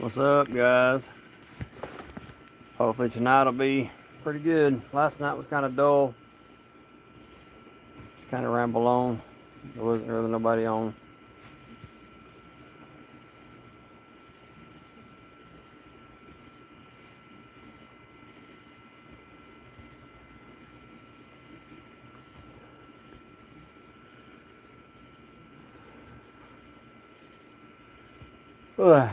What's up, guys? Hopefully tonight will be pretty good. Last night was kind of dull. Just kind of ramble on. There wasn't really nobody on. Ugh.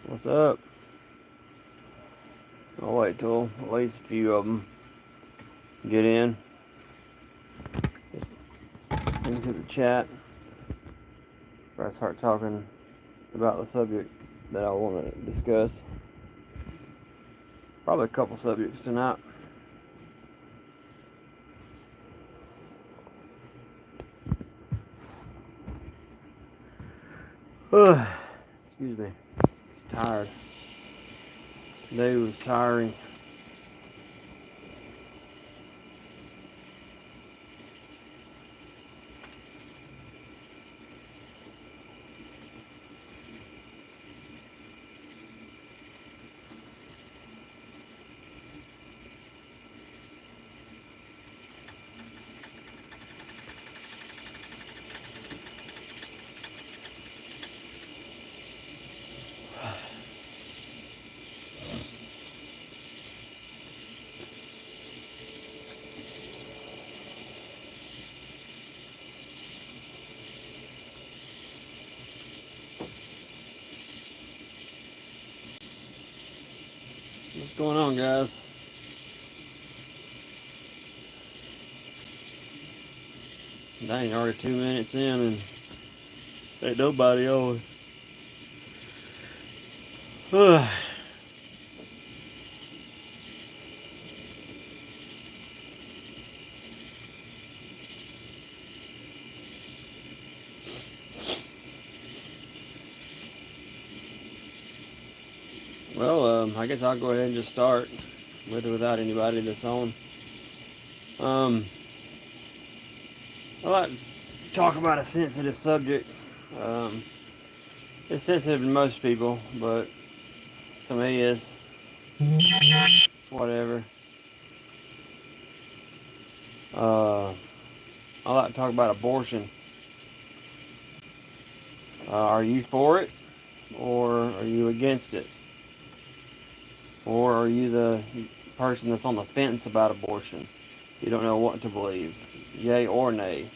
What's up? I'll wait till at least a few of them get into the chat before I start talking about the subject that I want to discuss. Probably a couple subjects tonight. Ugh. Excuse me. Tired. Today was tiring. What's going on, guys? Dang, already 2 minutes in and ain't nobody on. Ugh. Well, I guess I'll go ahead and just start with or without anybody that's on. I like to talk about a sensitive subject. It's sensitive to most people, but to me, it's whatever. I like to talk about abortion. Are you for it, or are you against it? Or are you the person that's on the fence about abortion? You don't know what to believe, yay or nay.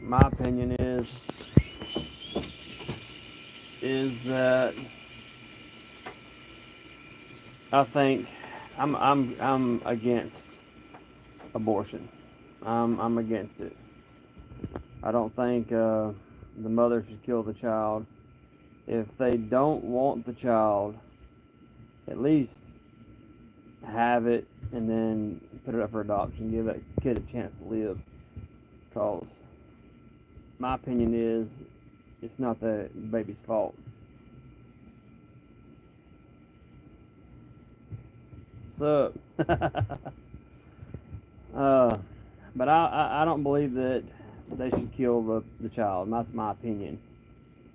My opinion is that I think I'm against abortion. I'm against it. I don't think the mother should kill the child. If they don't want the child, at least have it and then put it up for adoption. Give that kid a chance to live. Because my opinion is it's not the baby's fault. What's up? But I don't believe that they should kill the child. And that's my opinion.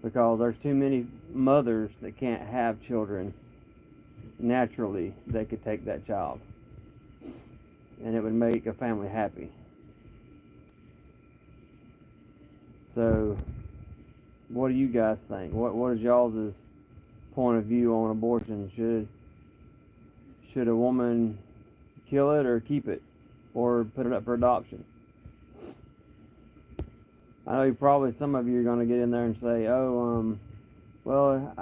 Because there's too many mothers that can't have children naturally that could take that child. And it would make a family happy. So, what do you guys think? What is y'all's point of view on abortion? Should a woman kill it or keep it? Or put it up for adoption? I know probably some of you are going to get in there and say, well,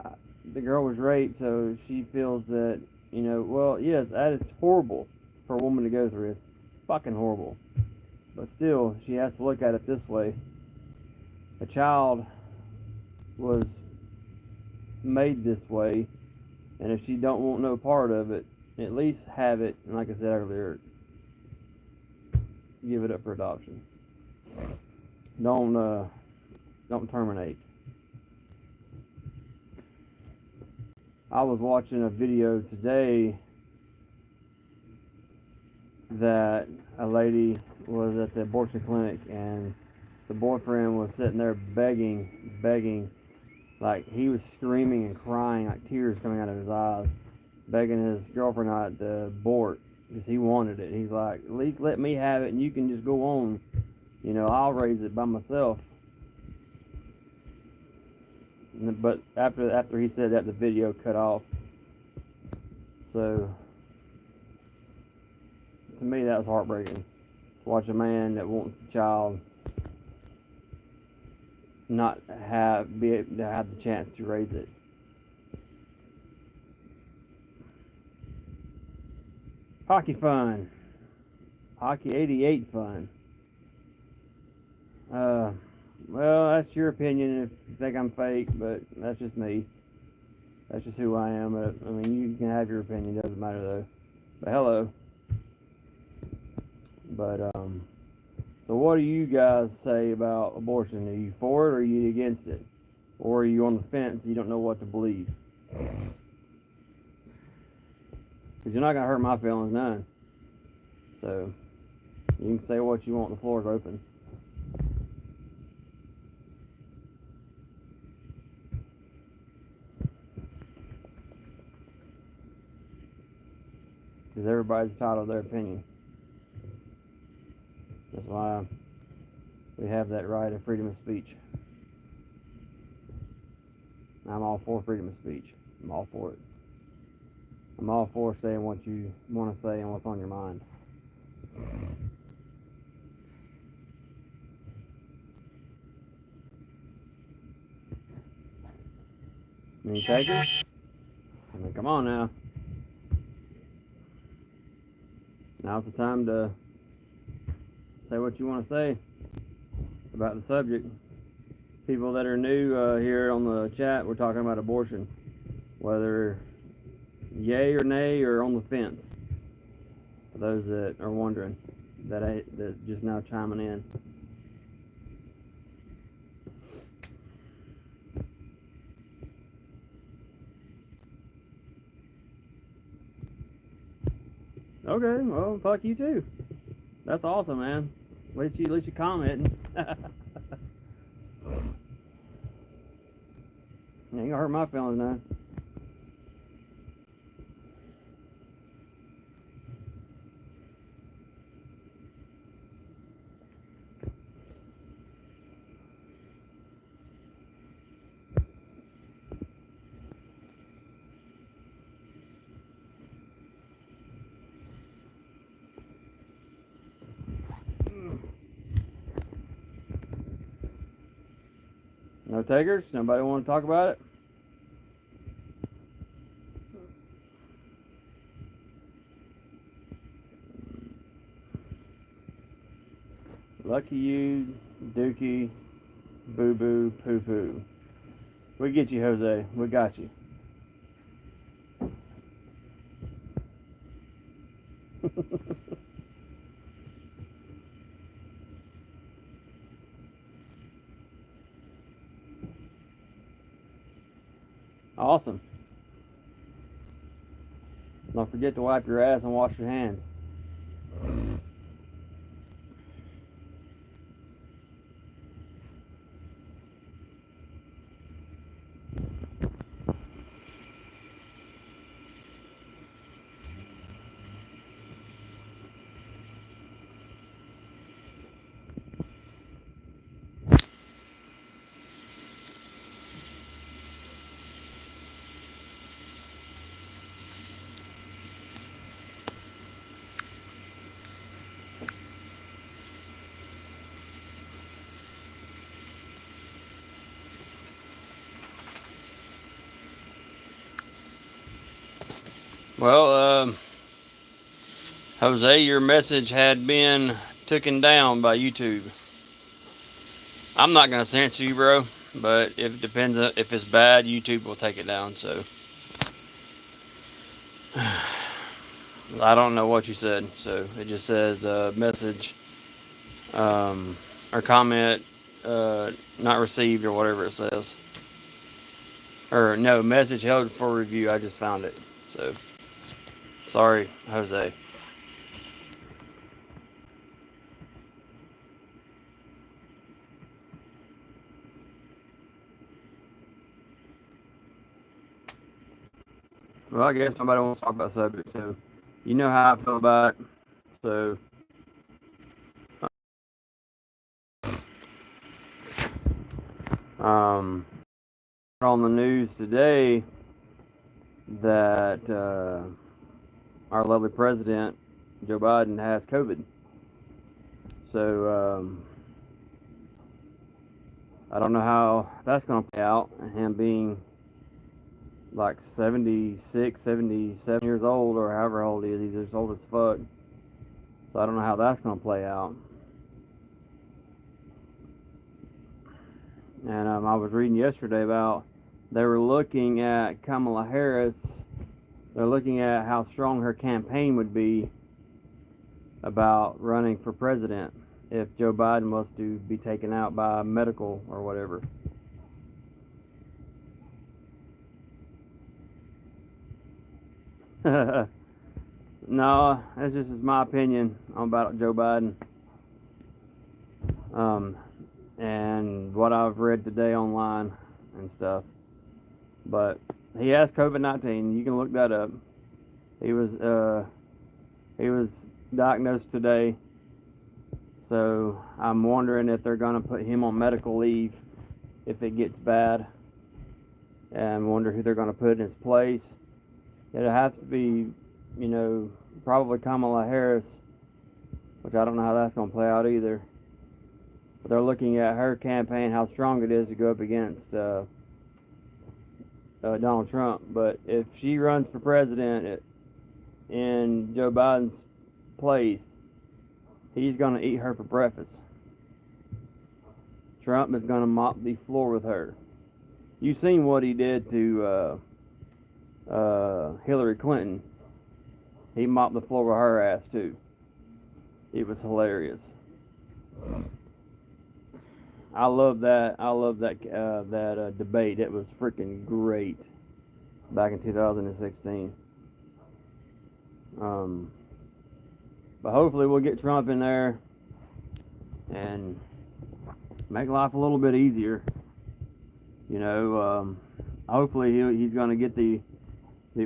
the girl was raped, so she feels that, well, yes, that is horrible for a woman to go through. It's fucking horrible. But still, she has to look at it this way. A child was made this way, and if she don't want no part of it, at least have it, and like I said earlier, give it up for adoption. Don't terminate. I was watching a video today that a lady was at the abortion clinic, and the boyfriend was sitting there begging, like he was screaming and crying, like tears coming out of his eyes, begging his girlfriend not to abort because he wanted it. He's like, at least let me have it, and you can just go on. You know, I'll raise it by myself. But after he said that, the video cut off. So to me, that was heartbreaking. Watch a man that wants a child not be able to have the chance to raise it. Hockey fun. Hockey 88 fun. Well, that's your opinion if you think I'm fake, but that's just me. That's just who I am. I mean, you can have your opinion, doesn't matter though. But hello. But, so what do you guys say about abortion? Are you for it or are you against it? Or are you on the fence, you don't know what to believe? Because you're not going to hurt my feelings none. So, you can say what you want, the floor is open. Because everybody's entitled to their opinion. That's why we have that right of freedom of speech. I'm all for freedom of speech. I'm all for it. I'm all for saying what you want to say and what's on your mind. Any takers? I mean, come on now. Now's the time to say what you want to say about the subject. People that are new here on the chat, we're talking about abortion. Whether yay or nay or on the fence. For those that are wondering, that just now chiming in. Okay, well, fuck you too. That's awesome, man. At least you commenting. You ain't gonna hurt my feelings now. No takers? Nobody want to talk about it? Lucky you, Dookie, Boo Boo, Poo Poo. We get you, Jose. We got you. Awesome. Don't forget to wipe your ass and wash your hands. Well, Jose, your message had been taken down by YouTube. I'm not going to censor you, bro, but it depends on if it's bad, YouTube will take it down, so. I don't know what you said, so it just says message or comment not received or whatever it says. Or no, message held for review. I just found it, so sorry, Jose. Well, I guess nobody wants to talk about the subject, so you know how I feel about it. So, um, on the news today that our lovely president, Joe Biden, has COVID. So, I don't know how that's going to play out, him being like 76, 77 years old, or however old he is. He's just old as fuck. So I don't know how that's going to play out. And I was reading yesterday about they were looking at Kamala Harris. They're looking at how strong her campaign would be about running for president if Joe Biden was to be taken out by medical or whatever. No, that's just my opinion about Joe Biden. And what I've read today online and stuff. But he has COVID-19. You can look that up. He was diagnosed today. So I'm wondering if they're gonna put him on medical leave if it gets bad, and wonder who they're gonna put in his place. It'll have to be, probably Kamala Harris, which I don't know how that's gonna play out either. But they're looking at her campaign, how strong it is to go up against Donald Trump. But if she runs for president in Joe Biden's place, he's going to eat her for breakfast. Trump is going to mop the floor with her. You've seen what he did to Hillary Clinton. He mopped the floor with her ass too. It was hilarious. I love that. That debate. It was freaking great back in 2016. But hopefully we'll get Trump in there and make life a little bit easier. Hopefully he's going to get the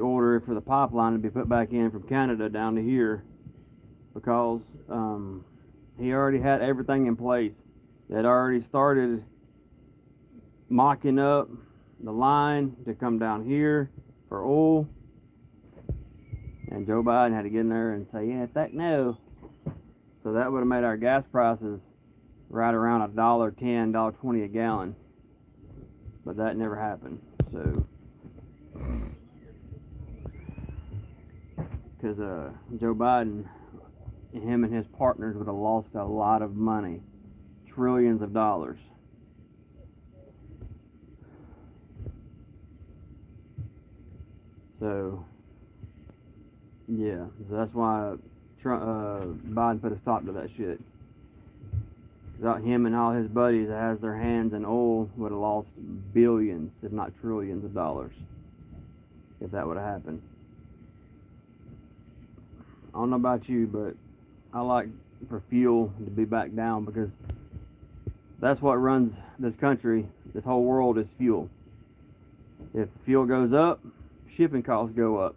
order for the pipeline to be put back in from Canada down to here, because he already had everything in place. They had already started mocking up the line to come down here for oil, and Joe Biden had to get in there and say, yeah, no. So that would have made our gas prices right around $1.10, $1.20 a gallon. But that never happened. So, because Joe Biden, him and his partners would have lost a lot of money. Trillions of dollars. So, yeah, so that's why Biden put a stop to that shit. Without him and all his buddies that has their hands in oil would have lost billions, if not trillions of dollars, if that would have happened. I don't know about you, but I like for fuel to be back down, because that's what runs this country, this whole world, is fuel. If fuel goes up, shipping costs go up.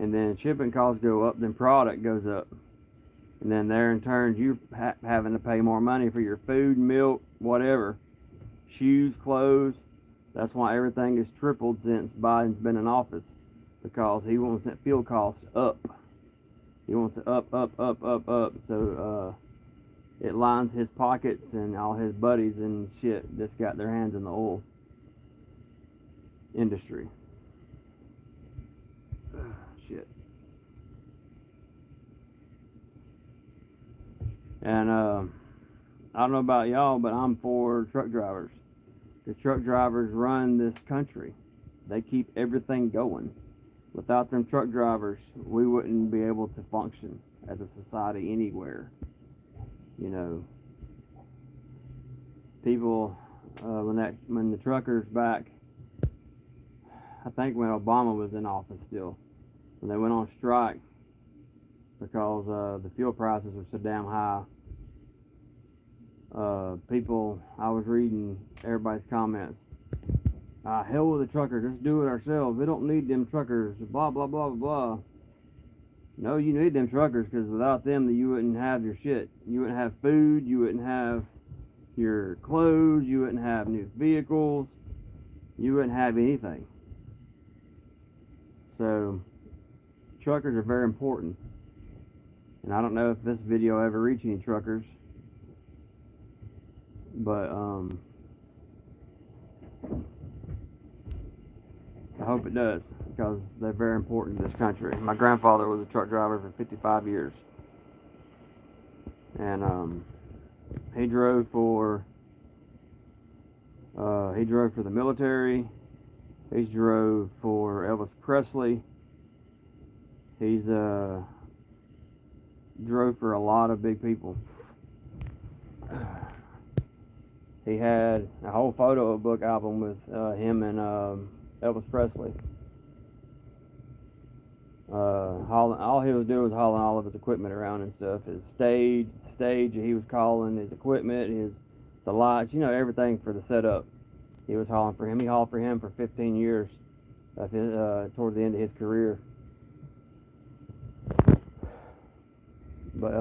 And then shipping costs go up, then product goes up. And then there in turn, you're having to pay more money for your food, milk, whatever. Shoes, clothes. That's why everything has tripled since Biden's been in office. Because he wants that fuel cost up. He wants it up. So, it lines his pockets, and all his buddies and shit just got their hands in the oil industry. Shit. And I don't know about y'all, but I'm for truck drivers. The truck drivers run this country. They keep everything going. Without them truck drivers, we wouldn't be able to function as a society anywhere. People, when the truckers back, I think when Obama was in office still, when they went on strike because the fuel prices were so damn high, people, I was reading everybody's comments, Hell with the truckers, let's do it ourselves. We don't need them truckers, blah, blah, blah, blah, blah. No, you need them truckers, because without them, you wouldn't have your shit. You wouldn't have food, you wouldn't have your clothes, you wouldn't have new vehicles, you wouldn't have anything. So, truckers are very important. And I don't know if this video ever reached any truckers, but I hope it does, because they're very important to this country. My grandfather was a truck driver for 55 years, and he drove for the military. He drove for Elvis Presley. He's drove for a lot of big people. He had a whole photo book album with him and Elvis Presley. All he was doing was hauling all of his equipment around and stuff. His stage he was calling, his equipment, the lights, everything for the setup. He was hauling for him. He hauled for him for 15 years, towards the end of his career. But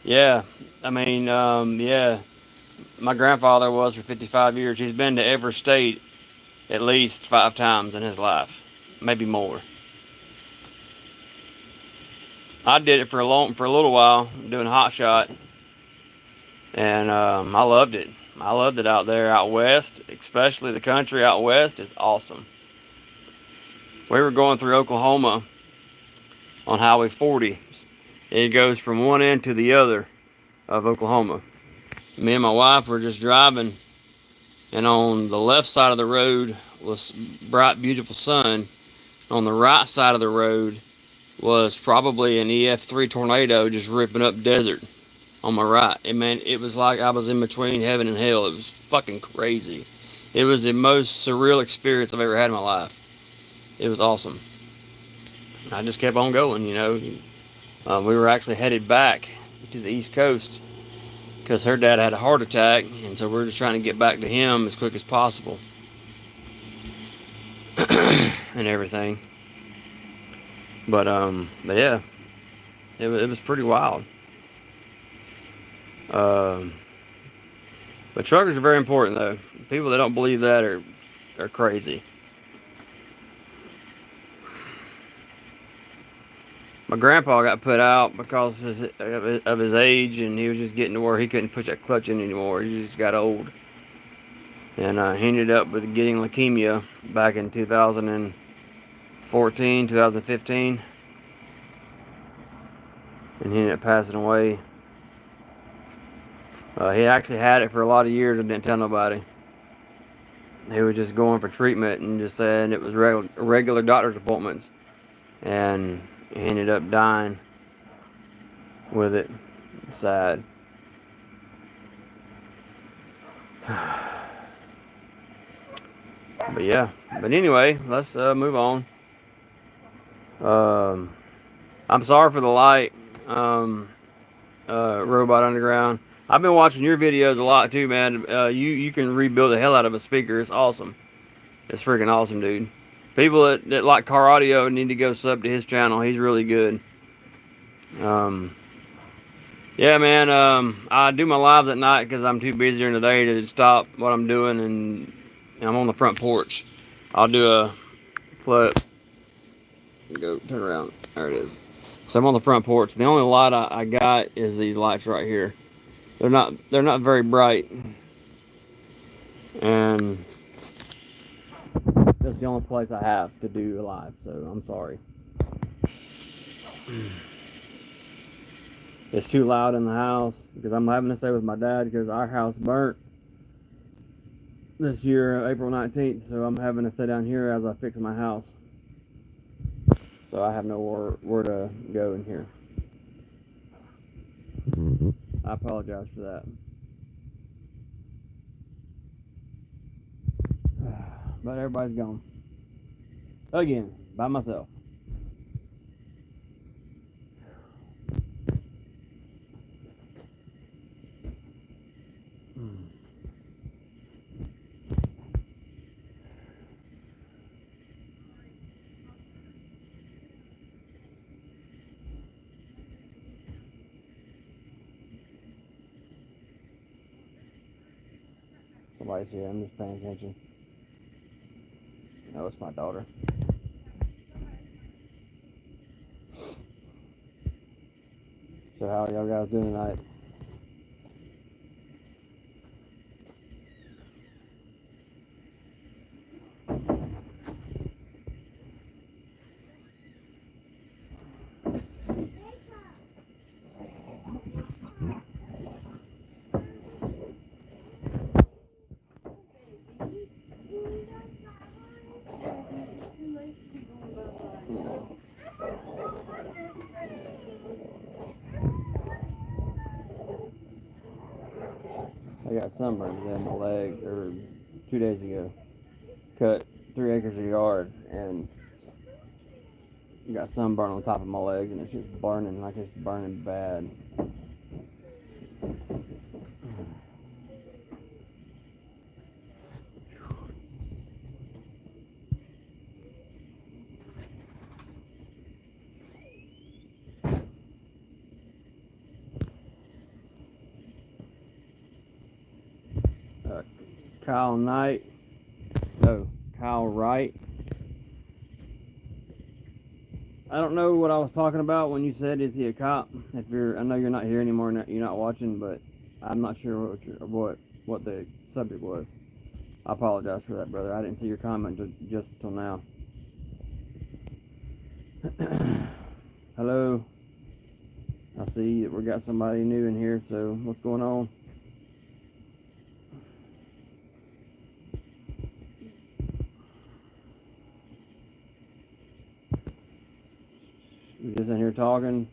yeah, I mean, yeah, my grandfather was for 55 years. He's been to every state at least 5 times in his life, maybe more. I did it for a little while, doing hot shot, and I loved it. I loved it out there, out west, especially the country out west is awesome. We were going through Oklahoma on Highway 40. It goes from one end to the other of Oklahoma. Me and my wife were just driving, and on the left side of the road was bright, beautiful sun. On the right side of the road was probably an EF3 tornado just ripping up desert on my right. And man, it was like I was in between heaven and hell. It was fucking crazy. It was the most surreal experience I've ever had in my life. It was awesome. I just kept on going, we were actually headed back to the East Coast because her dad had a heart attack, and so we're just trying to get back to him as quick as possible and everything. But yeah, it was pretty wild. But truckers are very important, though. People that don't believe that are crazy. My grandpa got put out because of his age, and he was just getting to where he couldn't push that clutch in anymore. He just got old. And he ended up with getting leukemia back in 2014, 2015. And he ended up passing away. He actually had it for a lot of years and didn't tell nobody. He was just going for treatment and just saying it was regular doctor's appointments. And he ended up dying with it. Sad. But yeah. But anyway, let's move on. I'm sorry for the light, Robot Underground. I've been watching your videos a lot too, man. You can rebuild the hell out of a speaker. It's awesome. It's freaking awesome, dude. People that like car audio need to go sub to his channel. He's really good. Yeah, man. I do my lives at night because I'm too busy during the day to stop what I'm doing, and I'm on the front porch. I'll do a flip. Go turn around. There it is. So I'm on the front porch. The only light I got is these lights right here. They're not very bright, and that's the only place I have to do live, so I'm sorry. It's too loud in the house because I'm having to stay with my dad because our house burnt this year, April 19th, so I'm having to stay down here as I fix my house. So I have nowhere to go in here. I apologize for that. But everybody's gone. Again, by myself. Somebody's here. I'm just paying attention. No, it's my daughter. So how y'all guys doing tonight? I got sunburns in my leg 2 days ago. Cut 3 acres of yard and got sunburn on the top of my leg, and it's just burning, like it's burning bad. Kyle Wright. I don't know what I was talking about when you said, is he a cop? I know you're not here anymore, you're not watching, but I'm not sure what the subject was. I apologize for that, brother. I didn't see your comment just until now. Hello. I see that we got somebody new in here, so what's going on? We're just in here talking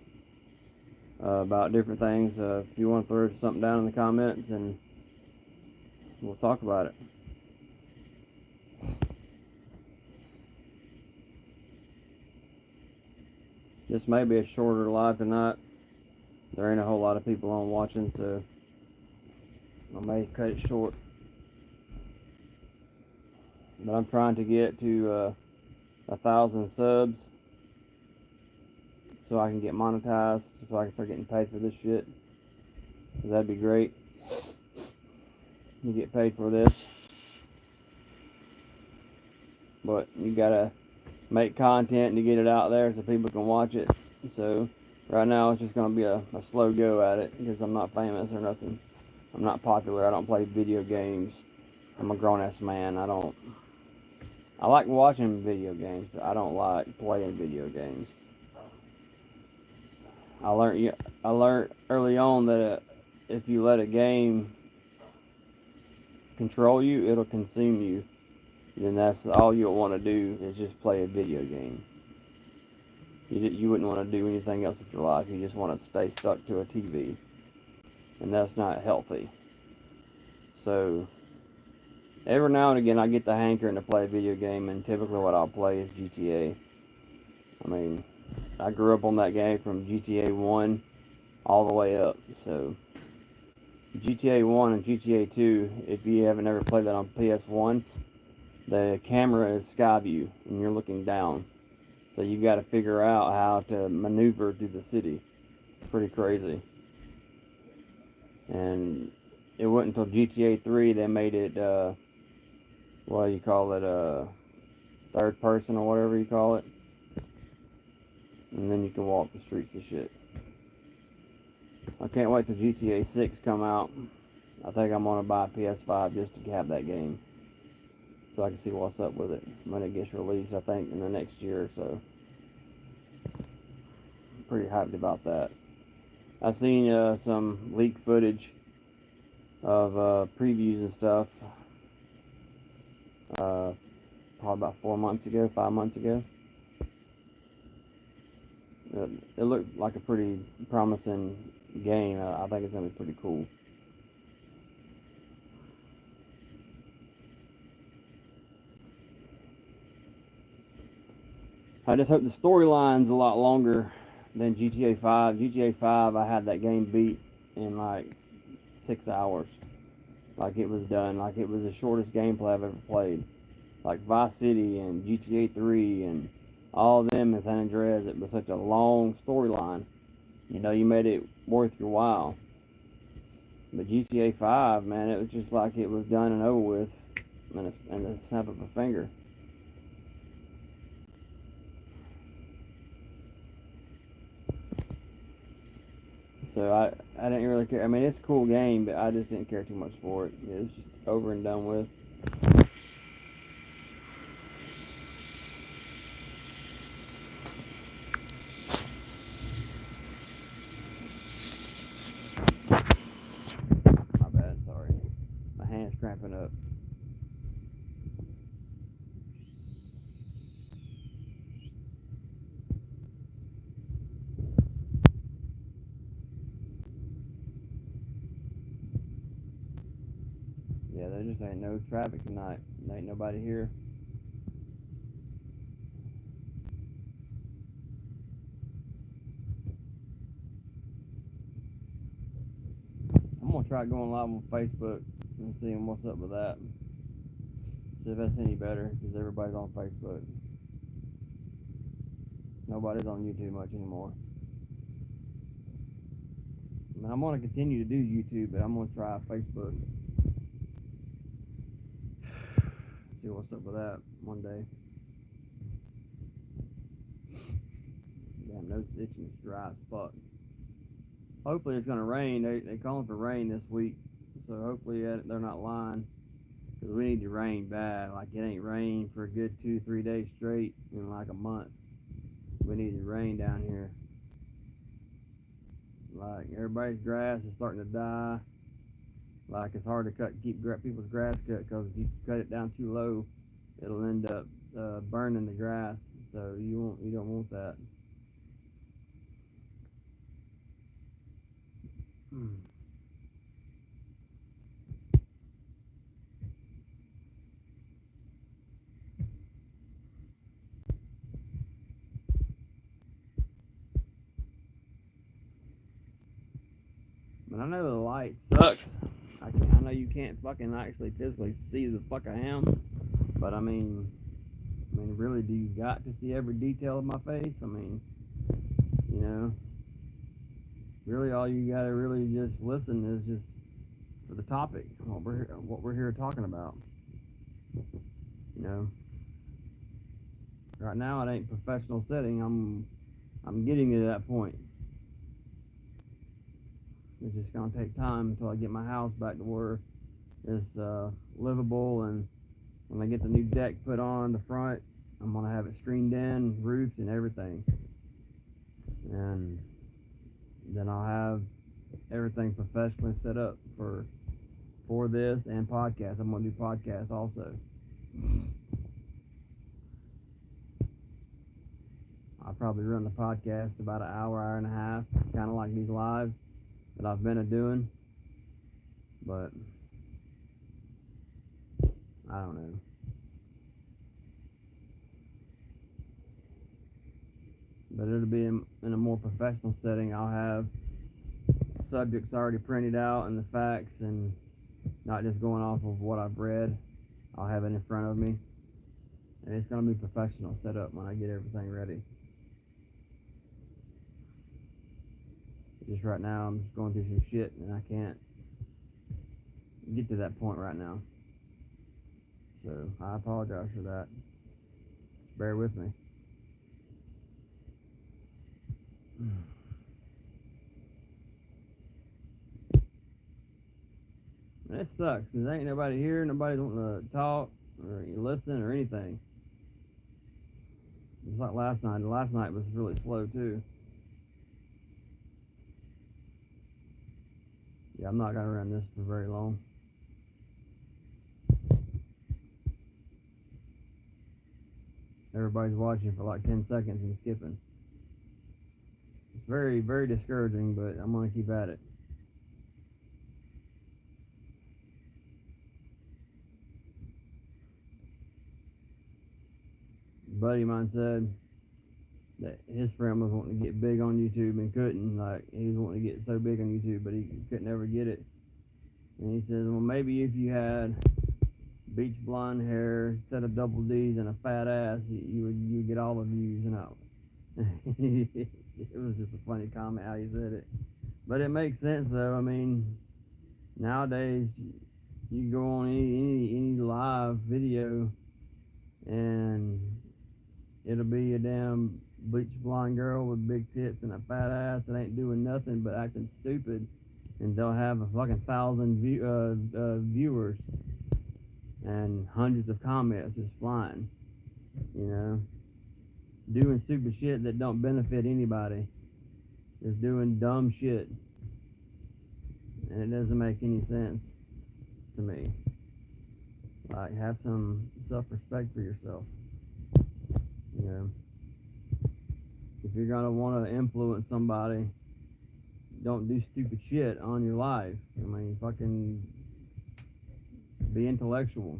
about different things. If you want to throw something down in the comments, and we'll talk about it. This may be a shorter live tonight. There ain't a whole lot of people on watching, so I may cut it short. But I'm trying to get to 1,000 subs so I can get monetized, so I can start getting paid for this shit. That'd be great. You get paid for this. But you gotta make content to get it out there so people can watch it. So right now it's just gonna be a slow go at it, because I'm not famous or nothing. I'm not popular. I don't play video games. I'm a grown-ass man. I like watching video games, but I don't like playing video games. I learned early on that if you let a game control you, it'll consume you. Then that's all you'll want to do is just play a video game. You wouldn't want to do anything else with your life. You just want to stay stuck to a TV, and that's not healthy. So every now and again I get the hankering to play a video game, and typically what I'll play is GTA. I mean, I grew up on that game from GTA 1 all the way up. So GTA 1 and GTA 2, if you haven't ever played that on PS1, the camera is sky view and you're looking down. So you've got to figure out how to maneuver through the city. It's pretty crazy. And it wasn't until GTA 3 they made it, what do you call it, third person or whatever you call it. And then you can walk the streets and shit. I can't wait till GTA 6 come out. I think I'm gonna buy a PS5 just to have that game, so I can see what's up with it when it gets released. I think in the next year or so. I'm pretty hyped about that. I've seen some leaked footage of previews and stuff. Probably about 5 months ago. It looked like a pretty promising game. I think it's going to be pretty cool. I just hope the storyline's a lot longer than GTA 5. GTA 5, I had that game beat in like 6 hours. Like it was done. Like it was the shortest gameplay I've ever played. Like Vice City and GTA 3 and all of them in San Andreas, it was such a long storyline. You know, you made it worth your while. But GTA 5, man, it was just like it was done and over with in the snap of a finger. So I didn't really care. I mean, it's a cool game, but I just didn't care too much for it. It was just over and done with. My bad, sorry. My hand's cramping up. Yeah, there just ain't no traffic tonight. There ain't nobody here. I'm gonna try going live on Facebook and seeing what's up with that. See if that's any better, because everybody's on Facebook. Nobody's on YouTube much anymore. I mean, I'm gonna continue to do YouTube, but I'm gonna try Facebook. See what's up with that one day. Damn, no itching, it's dry as fuck. Hopefully it's gonna rain. They calling for rain this week, so hopefully they're not lying. Cause we need to rain bad. Like it ain't rained for a good 2-3 days straight in like a month. We need to rain down here. Like everybody's grass is starting to die. Like it's hard to keep people's grass cut, because if you cut it down too low, it'll end up burning the grass. So you don't want that. But I know the light sucks. I know you can't fucking actually physically see the fuck I am. But I mean, really, do you got to see every detail of my face? I mean, you know, really, all you gotta really just listen is just for the topic, what we're here talking about. You know, right now it ain't professional setting. I'm getting to that point. It's just gonna take time until I get my house back to where it's livable, and when I get the new deck put on the front, I'm gonna have it screened in, roofed, and everything, and then I'll have everything professionally set up for this and podcast. I'm gonna do podcasts also. I'll probably run the podcast about an hour and a half, kind of like these lives that I've been doing, but I don't know. But it'll be in a more professional setting. I'll have subjects already printed out and the facts, and not just going off of what I've read. I'll have it in front of me, and it's going to be professional set up when I get everything ready. Just right now, I'm just going through some shit, and I can't get to that point right now. So I apologize for that. Bear with me. That sucks, because there ain't nobody here, nobody's wanting to talk or listen or anything. It's like last night. Last night was really slow too. Yeah, I'm not going to run this for very long. Everybody's watching for like 10 seconds and skipping. It's very, very discouraging, but I'm going to keep at it. A buddy of mine said that his friend was wanting to get big on YouTube and couldn't. Like, he was wanting to get so big on YouTube, but he couldn't ever get it. And he says, well, maybe if you had beach blonde hair, set of double D's, and a fat ass, you would get all the views. And it was just a funny comment how he said it, but it makes sense though. I mean, Nowadays, you go on any live video and it'll be a damn bleach blonde girl with big tits and a fat ass that ain't doing nothing but acting stupid, and they'll have a fucking thousand viewers and hundreds of comments just flying, you know, doing stupid shit that don't benefit anybody, just doing dumb shit, and it doesn't make any sense to me. Like, have some self-respect for yourself, you know. If you're gonna want to influence somebody, don't do stupid shit on your life. I mean, fucking be intellectual.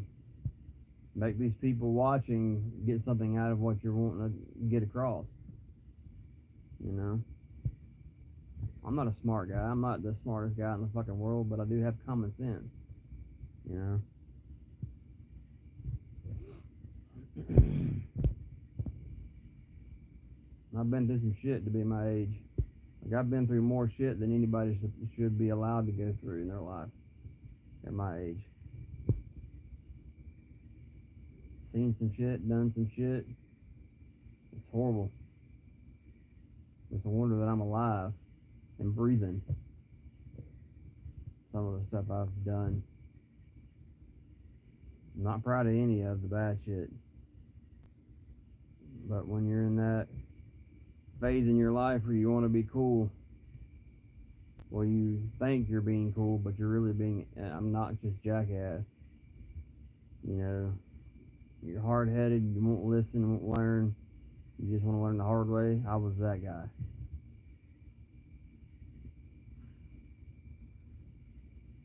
Make these people watching get something out of what you're wanting to get across. You know? I'm not a smart guy. I'm not the smartest guy in the fucking world, but I do have common sense. You know? I've been through some shit to be my age. Like, I've been through more shit than anybody should be allowed to go through in their life at my age. Seen some shit, done some shit. It's horrible. It's a wonder that I'm alive and breathing. Some of the stuff I've done. I'm not proud of any of the bad shit. But when you're in that phase in your life where you want to be cool, where you think you're being cool, but you're really being an obnoxious jackass, you know, you're hard-headed, you won't listen, won't learn, you just want to learn the hard way. I was that guy.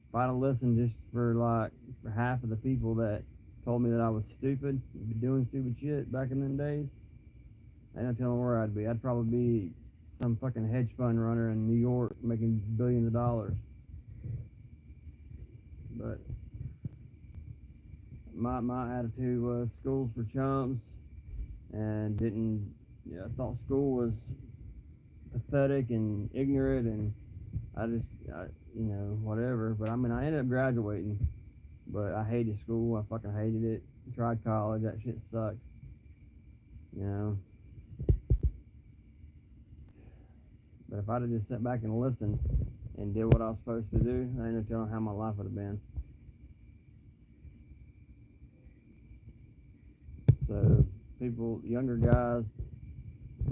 If I'd have listened just for half of the people that told me that I was stupid, doing stupid shit back in them days, I ain't no telling where I'd be. I'd probably be some fucking hedge fund runner in New York making billions of dollars. But my attitude was school's for chumps, and I thought school was pathetic and ignorant, and whatever. But I mean, I ended up graduating, but I hated school. I fucking hated it. Tried college. That shit sucked. You know. But if I'd have just sat back and listened and did what I was supposed to do, I ain't no telling how my life would have been. So, people, younger guys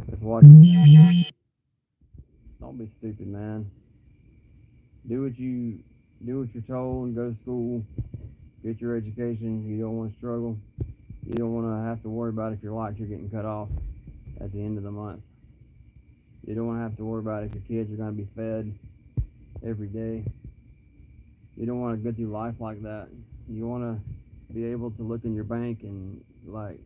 that's watching, don't be stupid, man. Do what you're told and go to school. Get your education. You don't want to struggle. You don't want to have to worry about if your lights are getting cut off at the end of the month. You don't want to have to worry about if your kids are going to be fed every day. You don't want to go through life like that. You want to be able to look in your bank and like,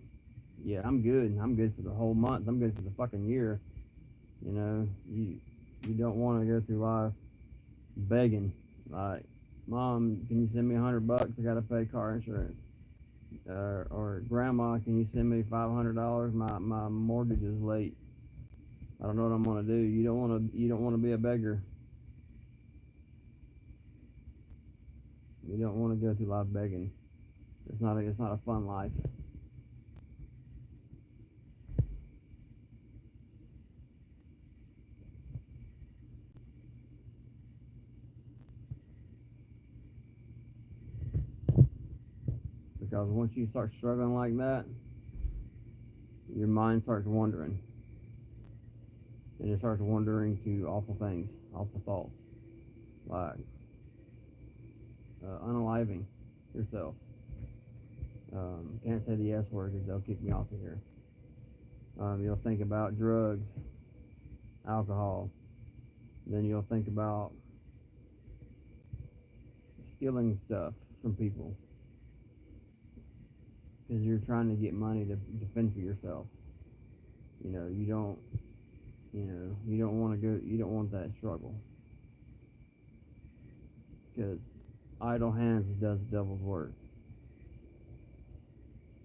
yeah, I'm good. I'm good for the whole month. I'm good for the fucking year. You know, you don't want to go through life begging. Like, Mom, can you send me $100? I gotta pay car insurance. Or Grandma, can you send me $500? My mortgage is late. I don't know what I'm gonna do. You don't want to be a beggar. You don't want to go through life begging. It's not a fun life. Because once you start struggling like that, your mind starts wandering. And it starts wandering to awful things, awful thoughts. Like unaliving yourself. Can't say the S word because they'll kick me off of here. You'll think about drugs, alcohol. Then you'll think about stealing stuff from people because you're trying to get money to defend for yourself. You know, you don't want to go. You don't want that struggle because idle hands does the devil's work.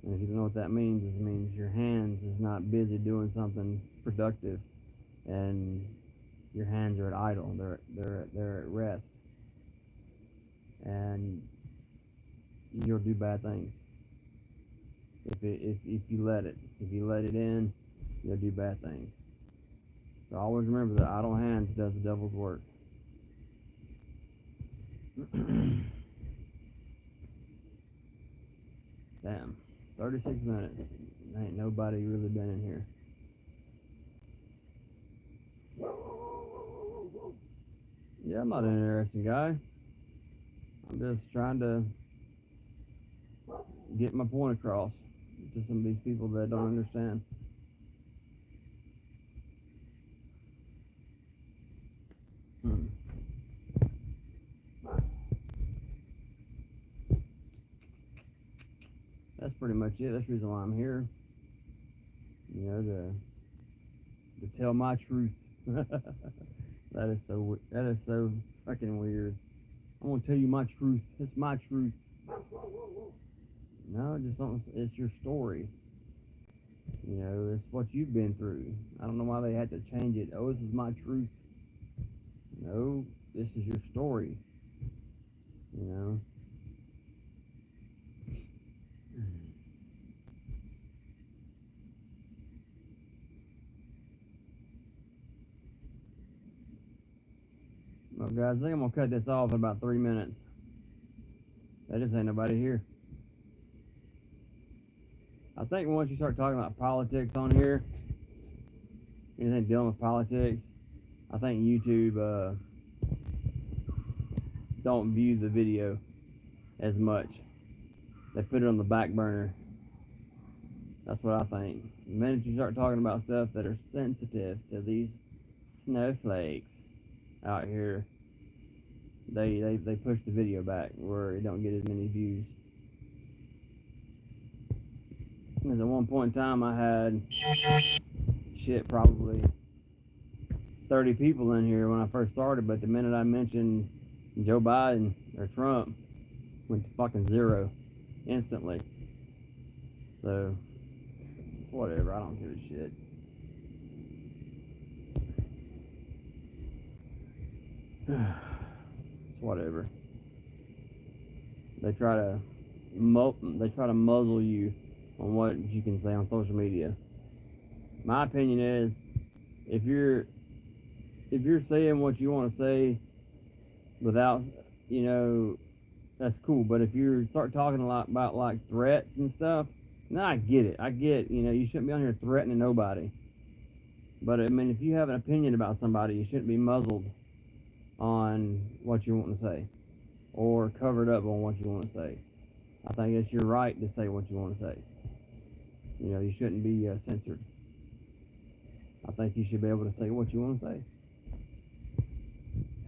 And if you don't know what that means, it means your hands is not busy doing something productive, and your hands are at idle. They're at rest. you'll do bad things. If you let it. If you let it in, you'll do bad things. So always remember that idle hands does the devil's work. Damn. 36 minutes. Ain't nobody really been in here. Yeah, I'm not an interesting guy. I'm just trying to get my point across to some of these people that don't understand. That's pretty much it. That's the reason why I'm here. You know, to tell my truth. That is so fucking weird. I'm gonna tell you my truth. It's my truth. No, just don't. It's your story. You know, it's what you've been through. I don't know why they had to change it. Oh, this is my truth. No, this is your story. You know. Well, guys, I think I'm gonna cut this off in about 3 minutes. There just ain't nobody here. I think once you start talking about politics on here, anything dealing with politics, I think YouTube don't view the video as much. They put it on the back burner. That's what I think. The minute you start talking about stuff that are sensitive to these snowflakes out here, they push the video back where it don't get as many views. Because at one point in time I had probably 30 people in here when I first started, but the minute I mentioned Joe Biden or Trump, went to fucking zero instantly. So whatever, I don't give a shit. It's whatever. They try to muzzle you on what you can say on social media. My opinion is, if you're saying what you want to say without, you know, that's cool. But if you start talking a lot about like threats and stuff, now I get it. You know, you shouldn't be on here threatening nobody. But I mean, if you have an opinion about somebody, you shouldn't be muzzled on what you want to say or covered up on what you want to say. I think it's your right to say what you want to say. You know, you shouldn't be censored. I think you should be able to say what you want to say.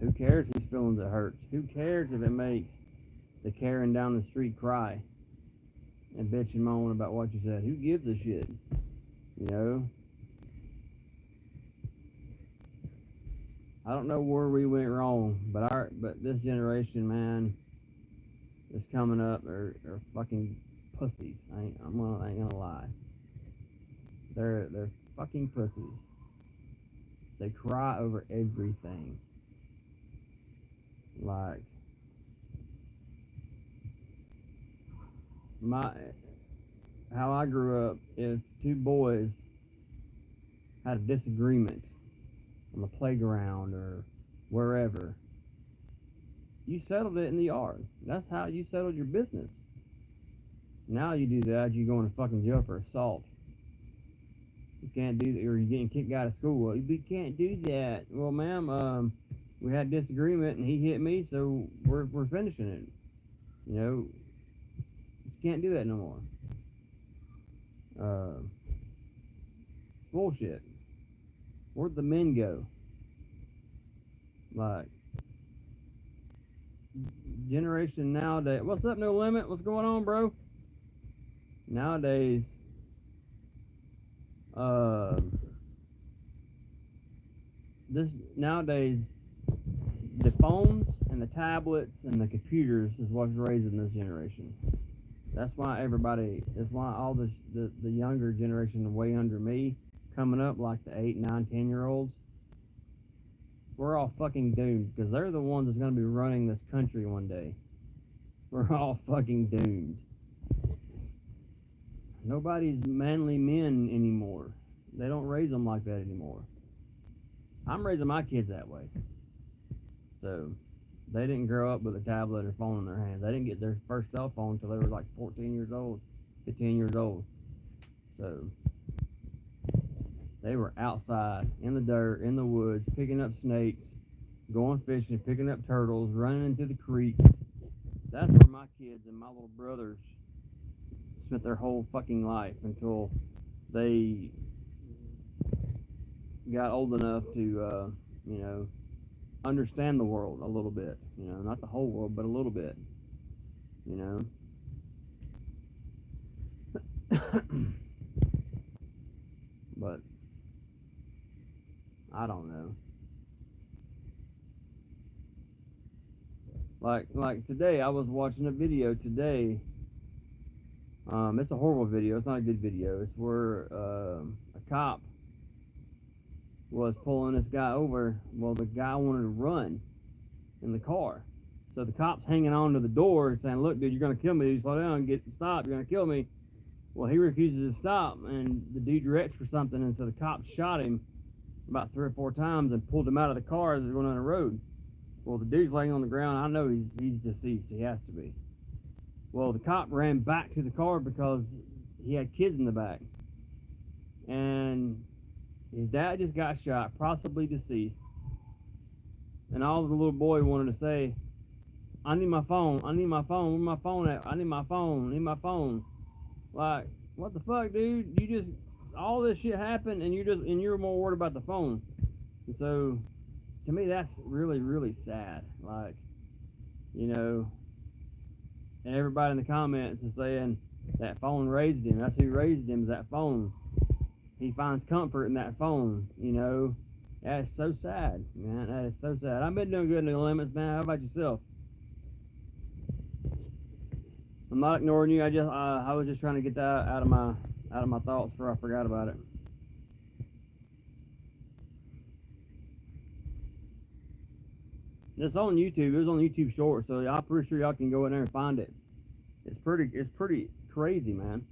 Who cares whose feelings it hurts? Who cares if it makes the Karen down the street cry and bitch and moan about what you said? Who gives a shit? You know? I don't know where we went wrong, but this generation, man, is coming up are fucking pussies. I ain't gonna lie. They're fucking pussies. They cry over everything. Like how I grew up, if two boys had a disagreement on the playground or wherever, you settled it in the yard. That's how you settled your business. Now you do that, you go into fucking jail for assault. You can't do that, or you're getting kicked out of school. Well, we can't do that. Well, ma'am, we had disagreement and he hit me, so we're finishing it. You know, you can't do that no more. Bullshit. Where'd the men go? Like, generation nowadays. What's up, No Limit? What's going on, bro? Nowadays, the phones and the tablets and the computers is what's raising this generation. That's why all the younger generation way under me coming up, like the 8, 9, 10-year-olds, we're all fucking doomed because they're the ones that's going to be running this country one day. we're all fucking doomed. Nobody's manly men anymore. They don't raise them like that anymore. I'm raising my kids that way. So, they didn't grow up with a tablet or phone in their hands. They didn't get their first cell phone until they were like 14 years old, 15 years old. So, they were outside, in the dirt, in the woods, picking up snakes, going fishing, picking up turtles, running into the creeks. That's where my kids and my little brothers spent their whole fucking life until they got old enough to, understand the world a little bit. Not the whole world, but a little bit. But I don't know. Like today, I was watching a video today. It's a horrible video. It's not a good video. It's where a cop was pulling this guy over. Well, the guy wanted to run in the car. So the cop's hanging on to the door saying, "Look, dude, you're going to kill me. Slow down, stop. You're going to kill me." Well, he refuses to stop, and the dude reached for something, and so the cop shot him about 3 or 4 times and pulled him out of the car as they're going down the road. Well, the dude's laying on the ground. I know he's deceased. He has to be. Well, the cop ran back to the car because he had kids in the back. And his dad just got shot, possibly deceased. And all the little boy wanted to say, "I need my phone. I need my phone. Where's my phone at? I need my phone. I need my phone." Like, what the fuck, dude? You just, all this shit happened and you're more worried about the phone. And so, to me, that's really, really sad. Like, and everybody in the comments is saying that phone raised him. That's who raised him, is that phone. He finds comfort in that phone, That's so sad, man. That is so sad. I've been doing good in the limits, man. How about yourself? I'm not ignoring you. I was just trying to get that out of my thoughts before I forgot about it. It's on YouTube. It was on YouTube Short, so I'm pretty sure y'all can go in there and find it. It's pretty crazy, man.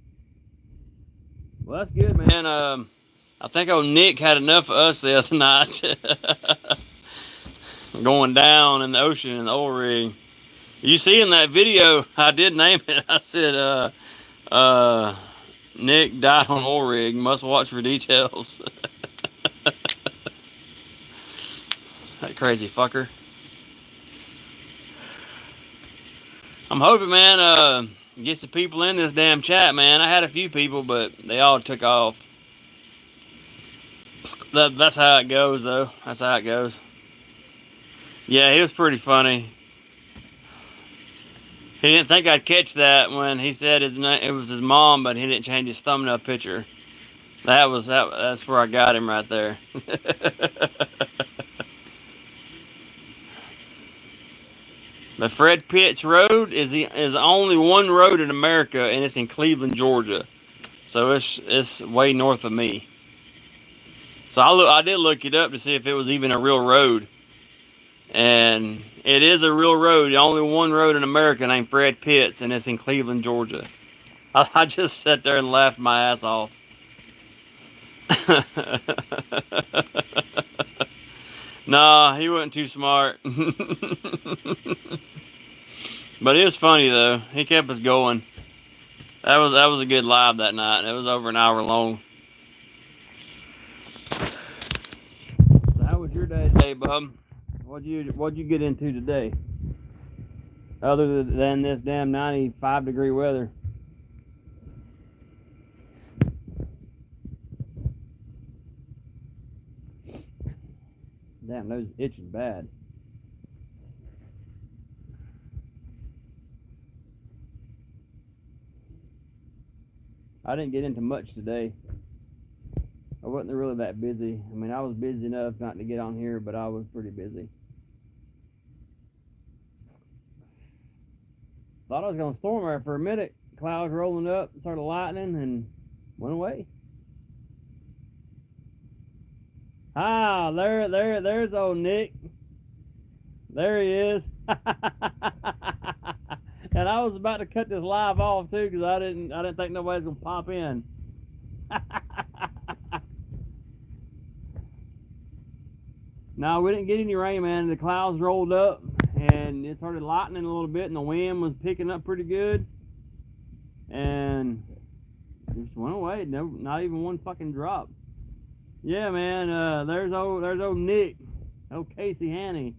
Well, that's good, man. I think old Nick had enough of us the other night. Going down in the ocean in the oil rig. You see in that video, I did name it. I said, Nick died on oil rig. Must watch for details. That crazy fucker. I'm hoping, man, get some people in this damn chat, man. I had a few people, but they all took off. That's how it goes, though. That's how it goes. Yeah, he was pretty funny. He didn't think I'd catch that when he said it was his mom, but he didn't change his thumbnail picture. That's where I got him right there. The Fred Pitts Road is only one road in America, and it's in Cleveland, Georgia. So it's way north of me. So I did look it up to see if it was even a real road. And it is a real road. The only one road in America named Fred Pitts, and it's in Cleveland, Georgia. I just sat there and laughed my ass off. Nah, he wasn't too smart. But it was funny though. He kept us going. That was a good live that night. It was over an hour long. So how was your day today, bub? What'd you get into today? Other than this damn 95-degree weather. Damn, nose itching bad. I didn't get into much today. I wasn't really that busy. I mean, I was busy enough not to get on here, but I was pretty busy. Thought I was going to storm there for a minute. Clouds rolling up, started lightning, and went away. Ah, there's old Nick. There he is. And I was about to cut this live off too because I didn't think nobody was gonna pop in. No, we didn't get any rain, man. The clouds rolled up and it started lightning a little bit, and the wind was picking up pretty good, and just went away. No, not even one fucking drop. Yeah, man. There's old Nick, old Casey Hanny.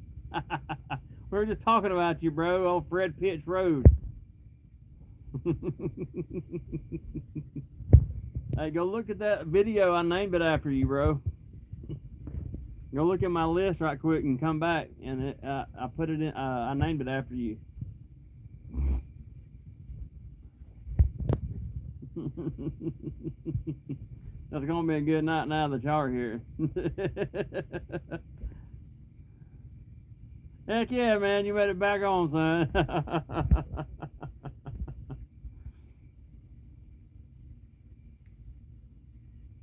We were just talking about you, bro. Old Fred Pitch Road. Hey, go look at that video. I named it after you, bro. Go look at my list right quick and come back, and I put it in. I named it after you. That's gonna be a good night now that y'all are here. Heck yeah, man! You made it back on, son.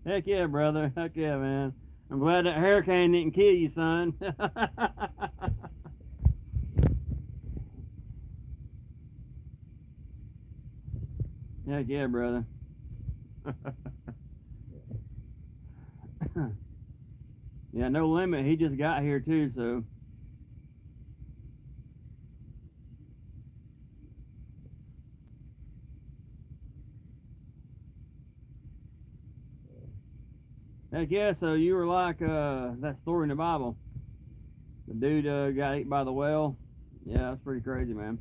Heck yeah, brother. Heck yeah, man. I'm glad that hurricane didn't kill you, son. Heck yeah, brother. Yeah, No Limit. He just got here too, so. Heck yeah, so you were like that story in the Bible. The dude got eaten by the whale. Yeah, that's pretty crazy, man.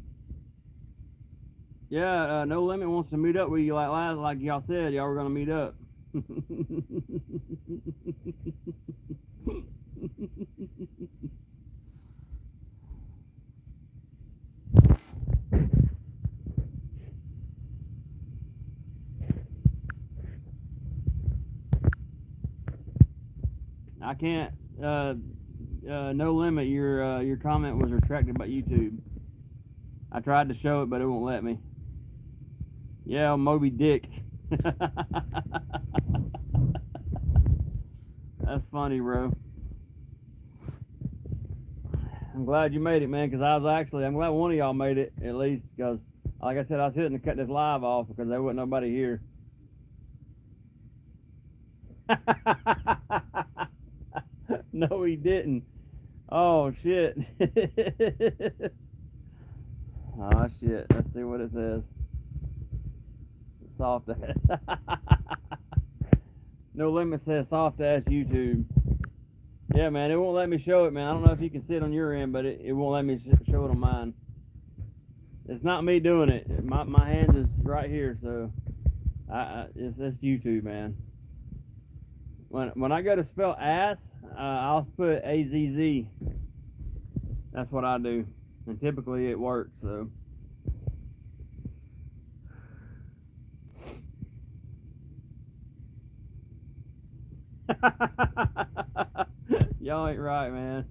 Yeah, No Limit wants to meet up with you like y'all said y'all were gonna meet up. I can't. No Limit. Your comment was retracted by YouTube. I tried to show it, but it won't let me. Yeah, Moby Dick. That's funny, bro. I'm glad you made it, man, because I'm glad one of y'all made it, at least, because, like I said, I was hitting to cut this live off because there wasn't nobody here. No, he didn't. Oh, shit. Oh, shit. Let's see what it says. Soft ass. No Limit says soft ass YouTube. Yeah, man, it won't let me show it, man. I don't know if you can see it on your end, but it won't let me show it on mine. It's not me doing it. My hands is right here, so it's YouTube, man. When I go to spell ass, I'll put AZZ. That's what I do, and typically it works. So. Y'all ain't right, man.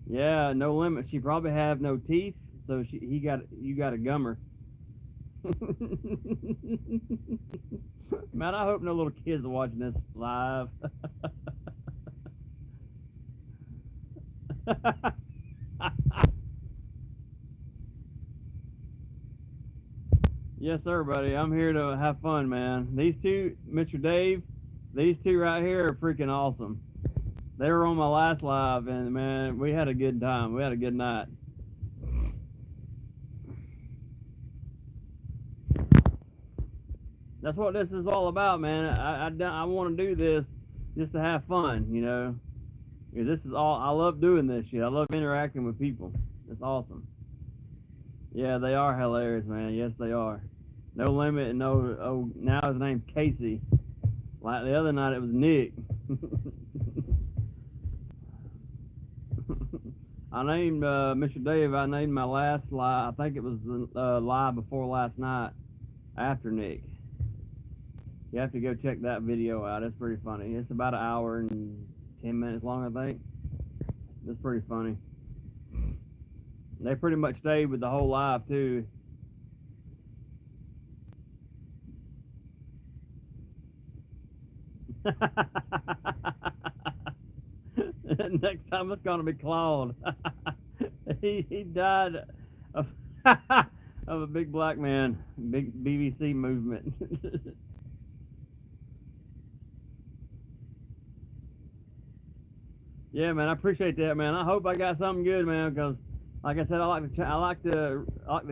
Yeah, No Limit. She probably have no teeth, so you got a gummer. Man, I hope no little kids are watching this live. Yes, sir, buddy. I'm here to have fun, man. These two, Mr. Dave, these two right here are freaking awesome. They were on my last live, and man, we had a good time. We had a good night. That's what this is all about, man. I want to do this just to have fun, you know. This is all. I love doing this shit. I love interacting with people. It's awesome. Yeah, they are hilarious, man. Yes, they are. No Limit and now his name's Casey. Like the other night, it was Nick. I named Mr. Dave. I named my last live. I think it was the live before last night after Nick. You have to go check that video out. It's pretty funny. It's about an hour and 10 minutes long, I think. It's pretty funny. They pretty much stayed with the whole live too. Next time it's gonna be Claude. He died of of a big black man, big BBC movement. Yeah, man, I appreciate that, man. I hope I got something good, man, because like I said, I like to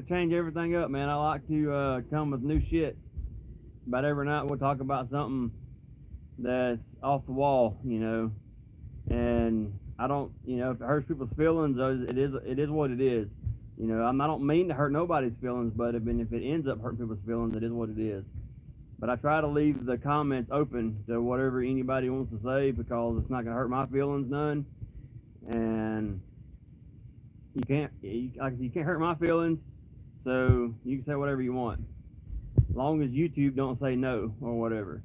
change everything up, man. I like to come with new shit. About every night we'll talk about something that's off the wall, and I don't, if it hurts people's feelings, it is what it is. I don't mean to hurt nobody's feelings, but if it ends up hurting people's feelings, it is what it is. But I try to leave the comments open to whatever anybody wants to say because it's not gonna hurt my feelings none, and you can't hurt my feelings, so you can say whatever you want, as long as YouTube don't say no or whatever.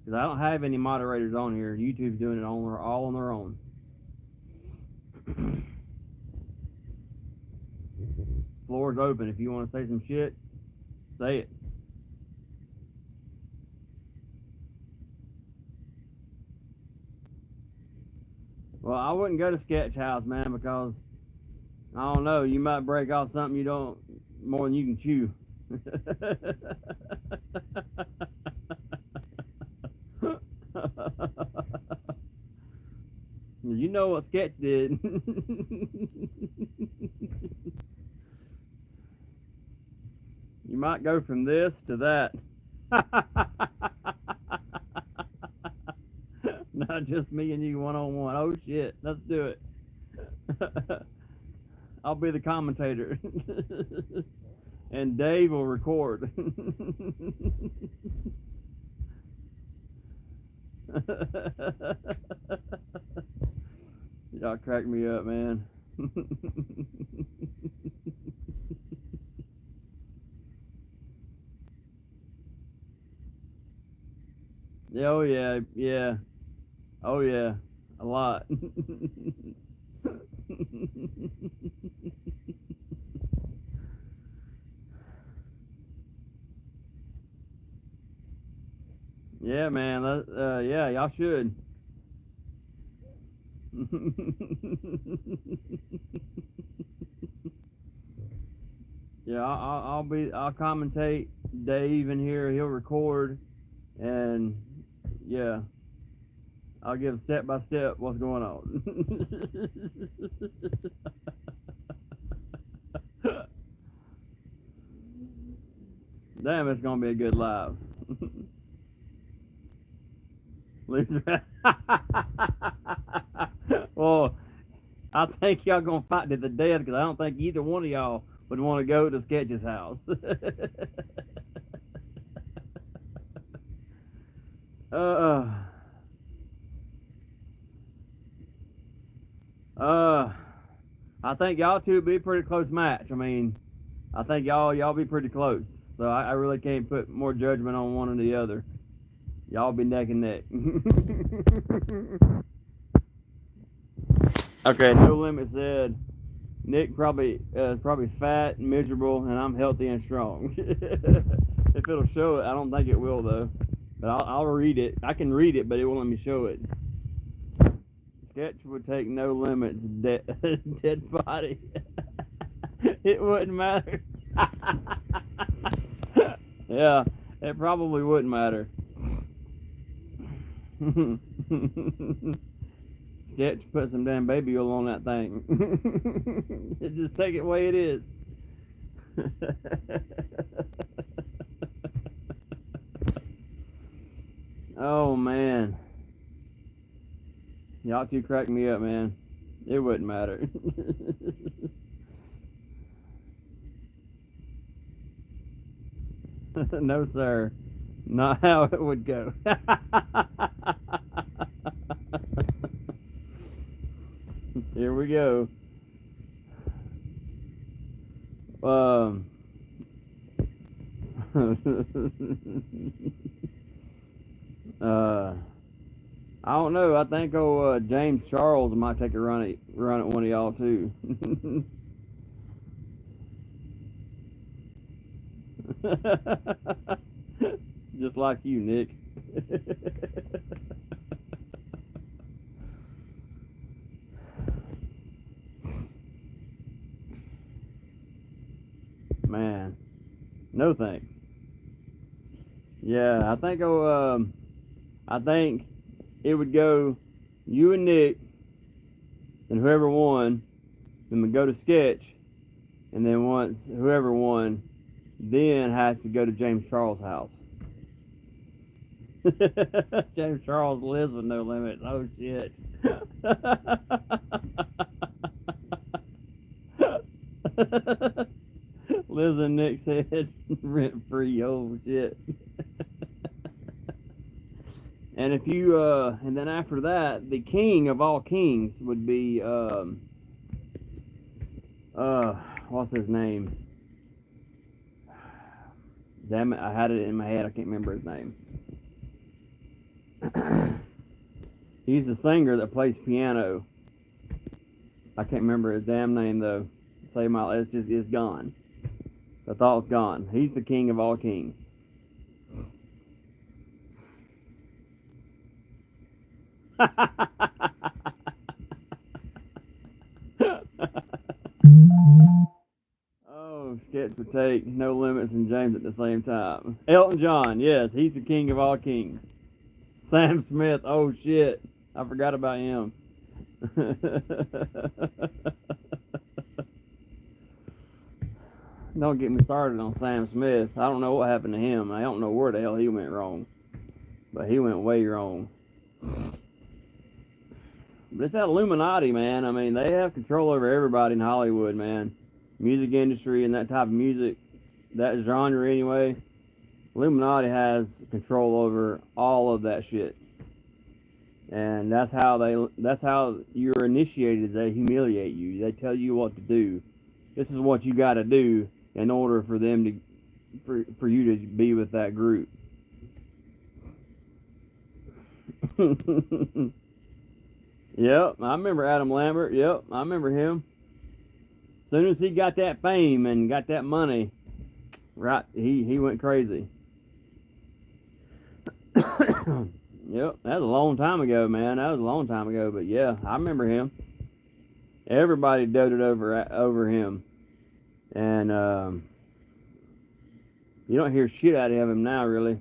Because I don't have any moderators on here. YouTube's doing it all on their own. Floor's open. If you want to say some shit, say it. Well, I wouldn't go to Sketch House, man, because I don't know. You might break off something you don't more than you can chew. You know what Sketch did. You might go from this to that. Not just me and you one-on-one. Oh shit, let's do it. I'll be the commentator. And Dave will record. Y'all crack me up, man. Oh yeah, yeah. Oh yeah, a lot. Yeah, man. Yeah, y'all should. Yeah, I'll commentate. Dave in here, he'll record, and yeah, I'll give step by step what's going on. Damn, it's gonna be a good live. Well, I think y'all gonna fight to the death because I don't think either one of y'all would want to go to Sketch's house. uh, I think y'all two would be a pretty close match. I mean, I think y'all be pretty close. So I really can't put more judgment on one or the other. Y'all be neck and neck. Okay, No Limit said Nick probably fat and miserable, and I'm healthy and strong. If it'll show it, I don't think it will though. But I'll read it. I can read it, but it won't let me show it. Sketch would take No Limit's dead body. It wouldn't matter. Yeah, it probably wouldn't matter. Sketch put some damn baby oil on that thing. Just take it the way it is. Oh man, y'all two crack me up, man. It wouldn't matter. No sir, not how it would go. Here we go. I don't know. I think James Charles might take a run at one of y'all too. Just like you, Nick. No thanks. Yeah, I think it would go you and Nick, and whoever won, then we go to sketch, and then once whoever won, then has to go to James Charles' house. James Charles lives with no limits. Oh shit. Lives in Nick's head, rent free. Oh shit. And if you and then after that, the king of all kings would be what's his name? Damn it, I had it in my head. I can't remember his name. He's the singer that plays piano. I can't remember his damn name though. It's gone. The thought's gone. He's the king of all kings. Oh, sketch would take No Limits and James at the same time. Elton John, yes, he's the king of all kings. Sam Smith, oh shit, I forgot about him. Don't get me started on Sam Smith. I don't know what happened to him. I don't know where the hell he went wrong. But he went way wrong. But it's that Illuminati, man. I mean, they have control over everybody in Hollywood, man. Music industry and that type of music, that genre anyway. Illuminati has control over all of that shit. And that's how you're initiated. They humiliate you. They tell you what to do. This is what you got to do in order for them to, for you to be with that group. Yep, I remember Adam Lambert. Yep, I remember him. As soon as he got that fame and got that money, right, he went crazy. Yep, that was a long time ago, man. That was a long time ago, but yeah, I remember him. Everybody doted over him, and you don't hear shit out of him now, really.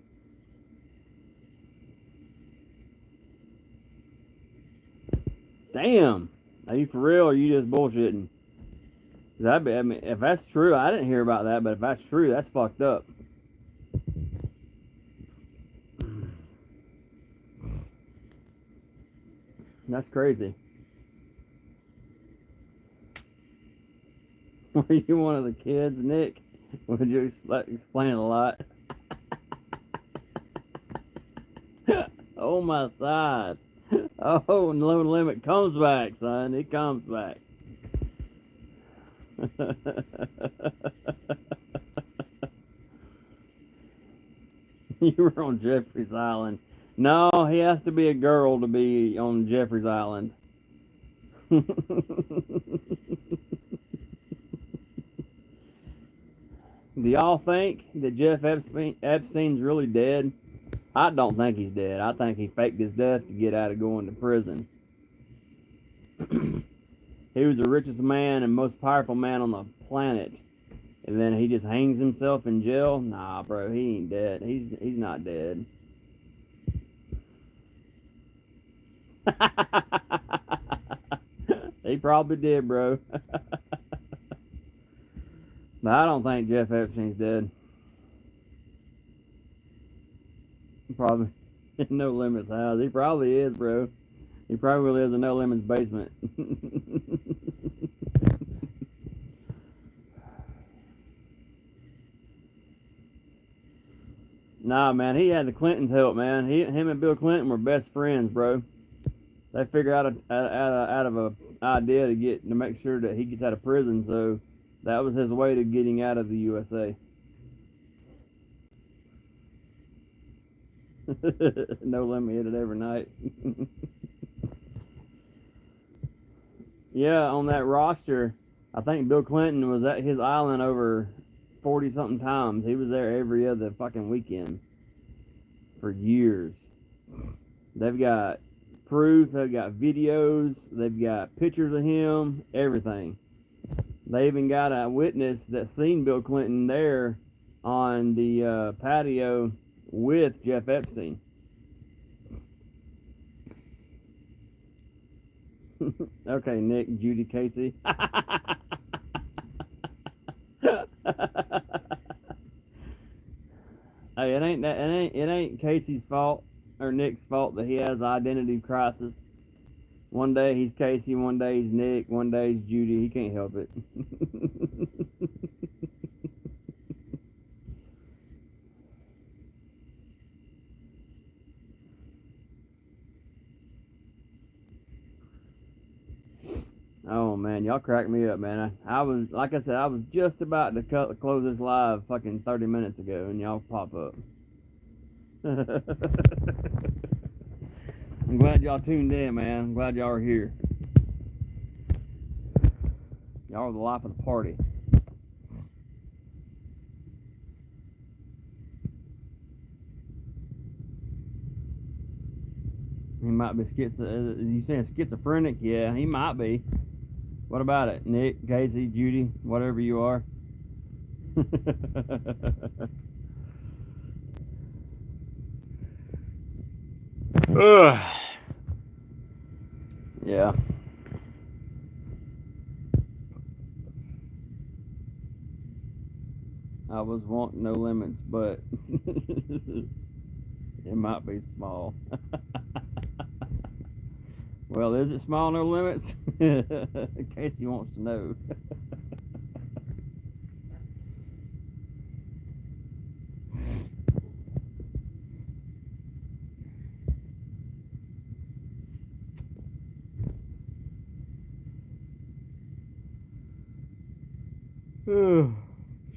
Damn, are you for real, or are you just bullshitting? I mean, if that's true, I didn't hear about that, but if that's true, that's fucked up. That's crazy. Were you one of the kids, Nick? Would you explain a lot? Oh my side. Oh, No Limit comes back, son. It comes back. You were on Jeffrey's Island. No, he has to be a girl to be on Jeffrey's Island. Do y'all think that Jeff Epstein's really dead? I don't think he's dead. I think he faked his death to get out of going to prison. He was the richest man and most powerful man on the planet. And then he just hangs himself in jail? Nah, bro, he ain't dead. He's not dead. He probably did, bro. But I don't think Jeff Epstein's dead. Probably in No Limits house. He probably is, bro. He probably lives in No Limits basement. Nah, man, he had the Clintons' help, man. Him and Bill Clinton were best friends, bro. They figured out a idea to make sure that he gets out of prison, so that was his way to getting out of the USA. No Limit hit it every night. Yeah, on that roster, I think Bill Clinton was at his island over 40 something times. He was there every other fucking weekend for years. They've got proof, they've got videos, they've got pictures of him, everything. They even got a witness that seen Bill Clinton there on the patio with Jeff Epstein. Okay, Nick, Judy, Casey. Hey, it ain't Casey's fault or Nick's fault that he has identity crisis. One day he's Casey, one day he's Nick, one day he's Judy. He can't help it. Oh man, y'all crack me up, man. I was, like I said, I was just about to close this live fucking 30 minutes ago, and y'all pop up. I'm glad y'all tuned in, man. I'm glad y'all are here. Y'all are the life of the party. He might be you saying schizophrenic? Yeah, he might be. What about it? Nick, Casey, Judy, whatever you are. Yeah. I was wanting No Limits, but it might be small. Well, is it small, No Limits? In case he wants to know.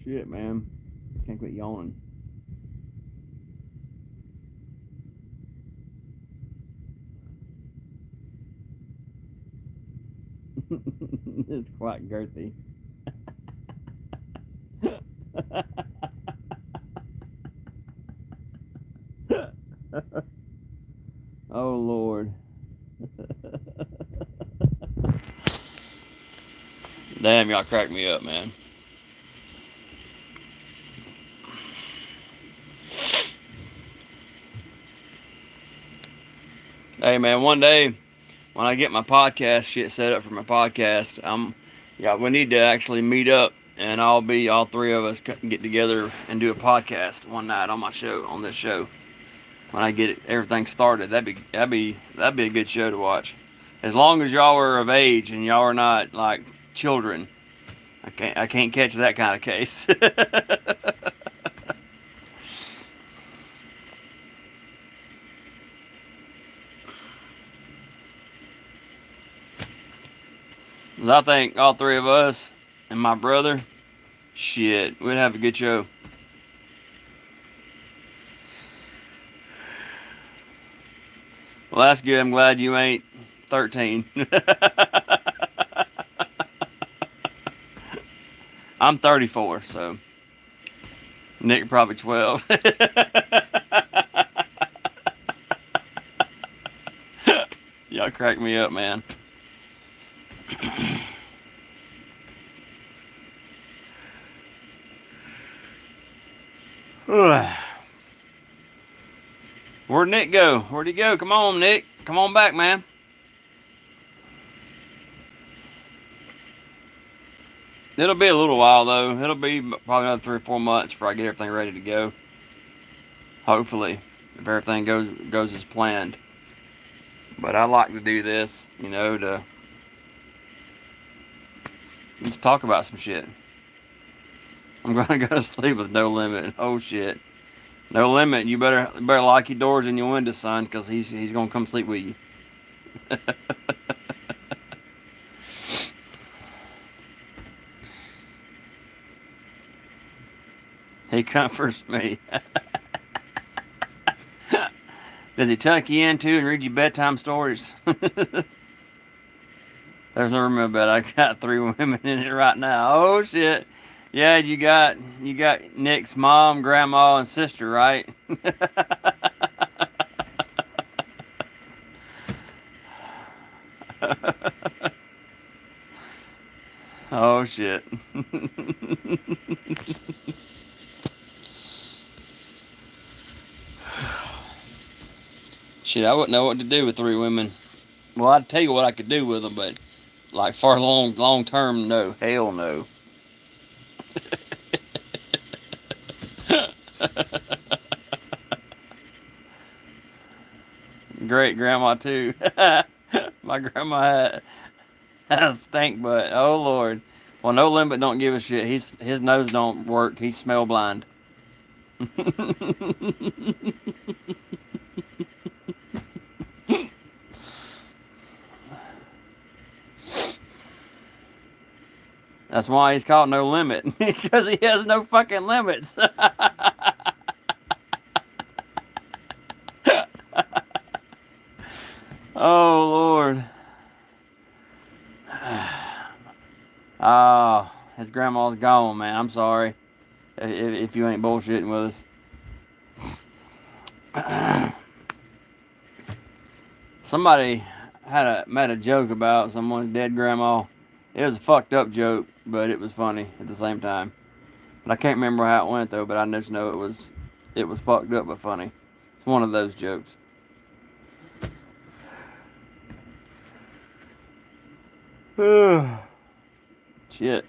Shit, man. Can't quit yawning. It's quite girthy. Oh, Lord. Damn, y'all cracked me up, man. Hey, man, one day when I get my podcast shit set up for my podcast, we need to actually meet up, and all three of us get together and do a podcast one night on this show. When I get everything started, that'd be a good show to watch. As long as y'all are of age and y'all are not like children. I can't catch that kind of case. I think all three of us and my brother, shit, we'd have a good show. Well, that's good. I'm glad you ain't 13. I'm 34, so Nick probably 12. Y'all crack me up, man. Where'd Nick go? Where'd he go? Come on, Nick. Come on back, man. It'll be a little while, though. It'll be probably another 3 or 4 months before I get everything ready to go. Hopefully, if everything goes as planned. But I like to do this, to just talk about some shit. I'm gonna go to sleep with No Limit. Oh shit, No Limit. You better lock your doors and your windows, son, because he's gonna come sleep with you. He comforts me. Does he tuck you in too and read you bedtime stories? There's no room in bed. I got 3 women in it right now. Oh shit. Yeah, you got Nick's mom, grandma, and sister, right? Oh shit. Shit, I wouldn't know what to do with 3 women. Well, I'd tell you what I could do with them, but like for long term, no. Hell no. Great grandma too. My grandma had a stink butt. Oh Lord. Well, No Limit don't give a shit. His nose don't work. He's smell blind. That's why he's called No Limit, because he has no fucking limits. Oh Lord. Oh, his grandma's gone, man. I'm sorry if you ain't bullshitting with us. Somebody made a joke about someone's dead grandma. It was a fucked up joke, but it was funny at the same time. But I can't remember how it went though. But I just know it was fucked up but funny. It's one of those jokes. Shit.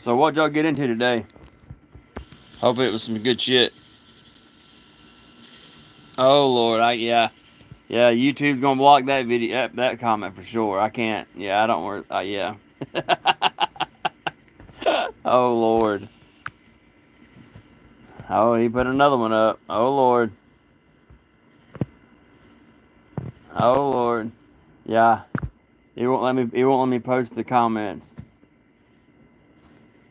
So what y'all get into today? Hope it was some good shit. Oh Lord, yeah, YouTube's gonna block that video, that comment for sure. I can't. Yeah, I don't work. Yeah. Oh Lord. Oh, he put another one up. Oh Lord. Oh Lord. Yeah. He won't let me post the comments.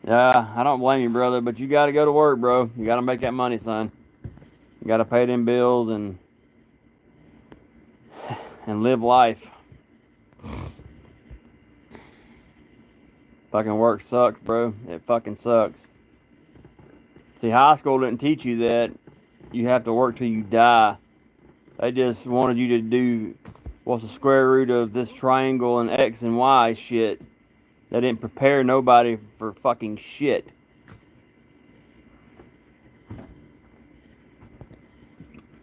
Yeah, I don't blame you, brother, but you gotta go to work, bro. You gotta make that money, son. You gotta pay them bills and live life. Fucking work sucks, bro. It fucking sucks. See, high school didn't teach you that you have to work till you die. They just wanted you to do what's the square root of this triangle and X and Y shit. They didn't prepare nobody for fucking shit.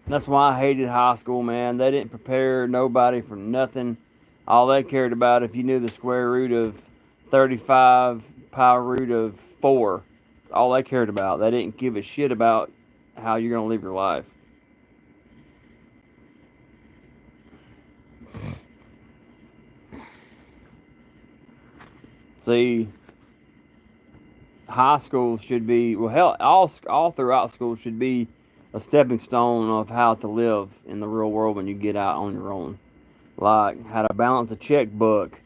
That's why I hated high school, man. They didn't prepare nobody for nothing. All they cared about, if you knew the square root of 35, pi root of 4, that's all they cared about. They didn't give a shit about how you're going to live your life. See, high school should be, well, hell, all throughout school should be a stepping stone of how to live in the real world when you get out on your own. Like how to balance a checkbook,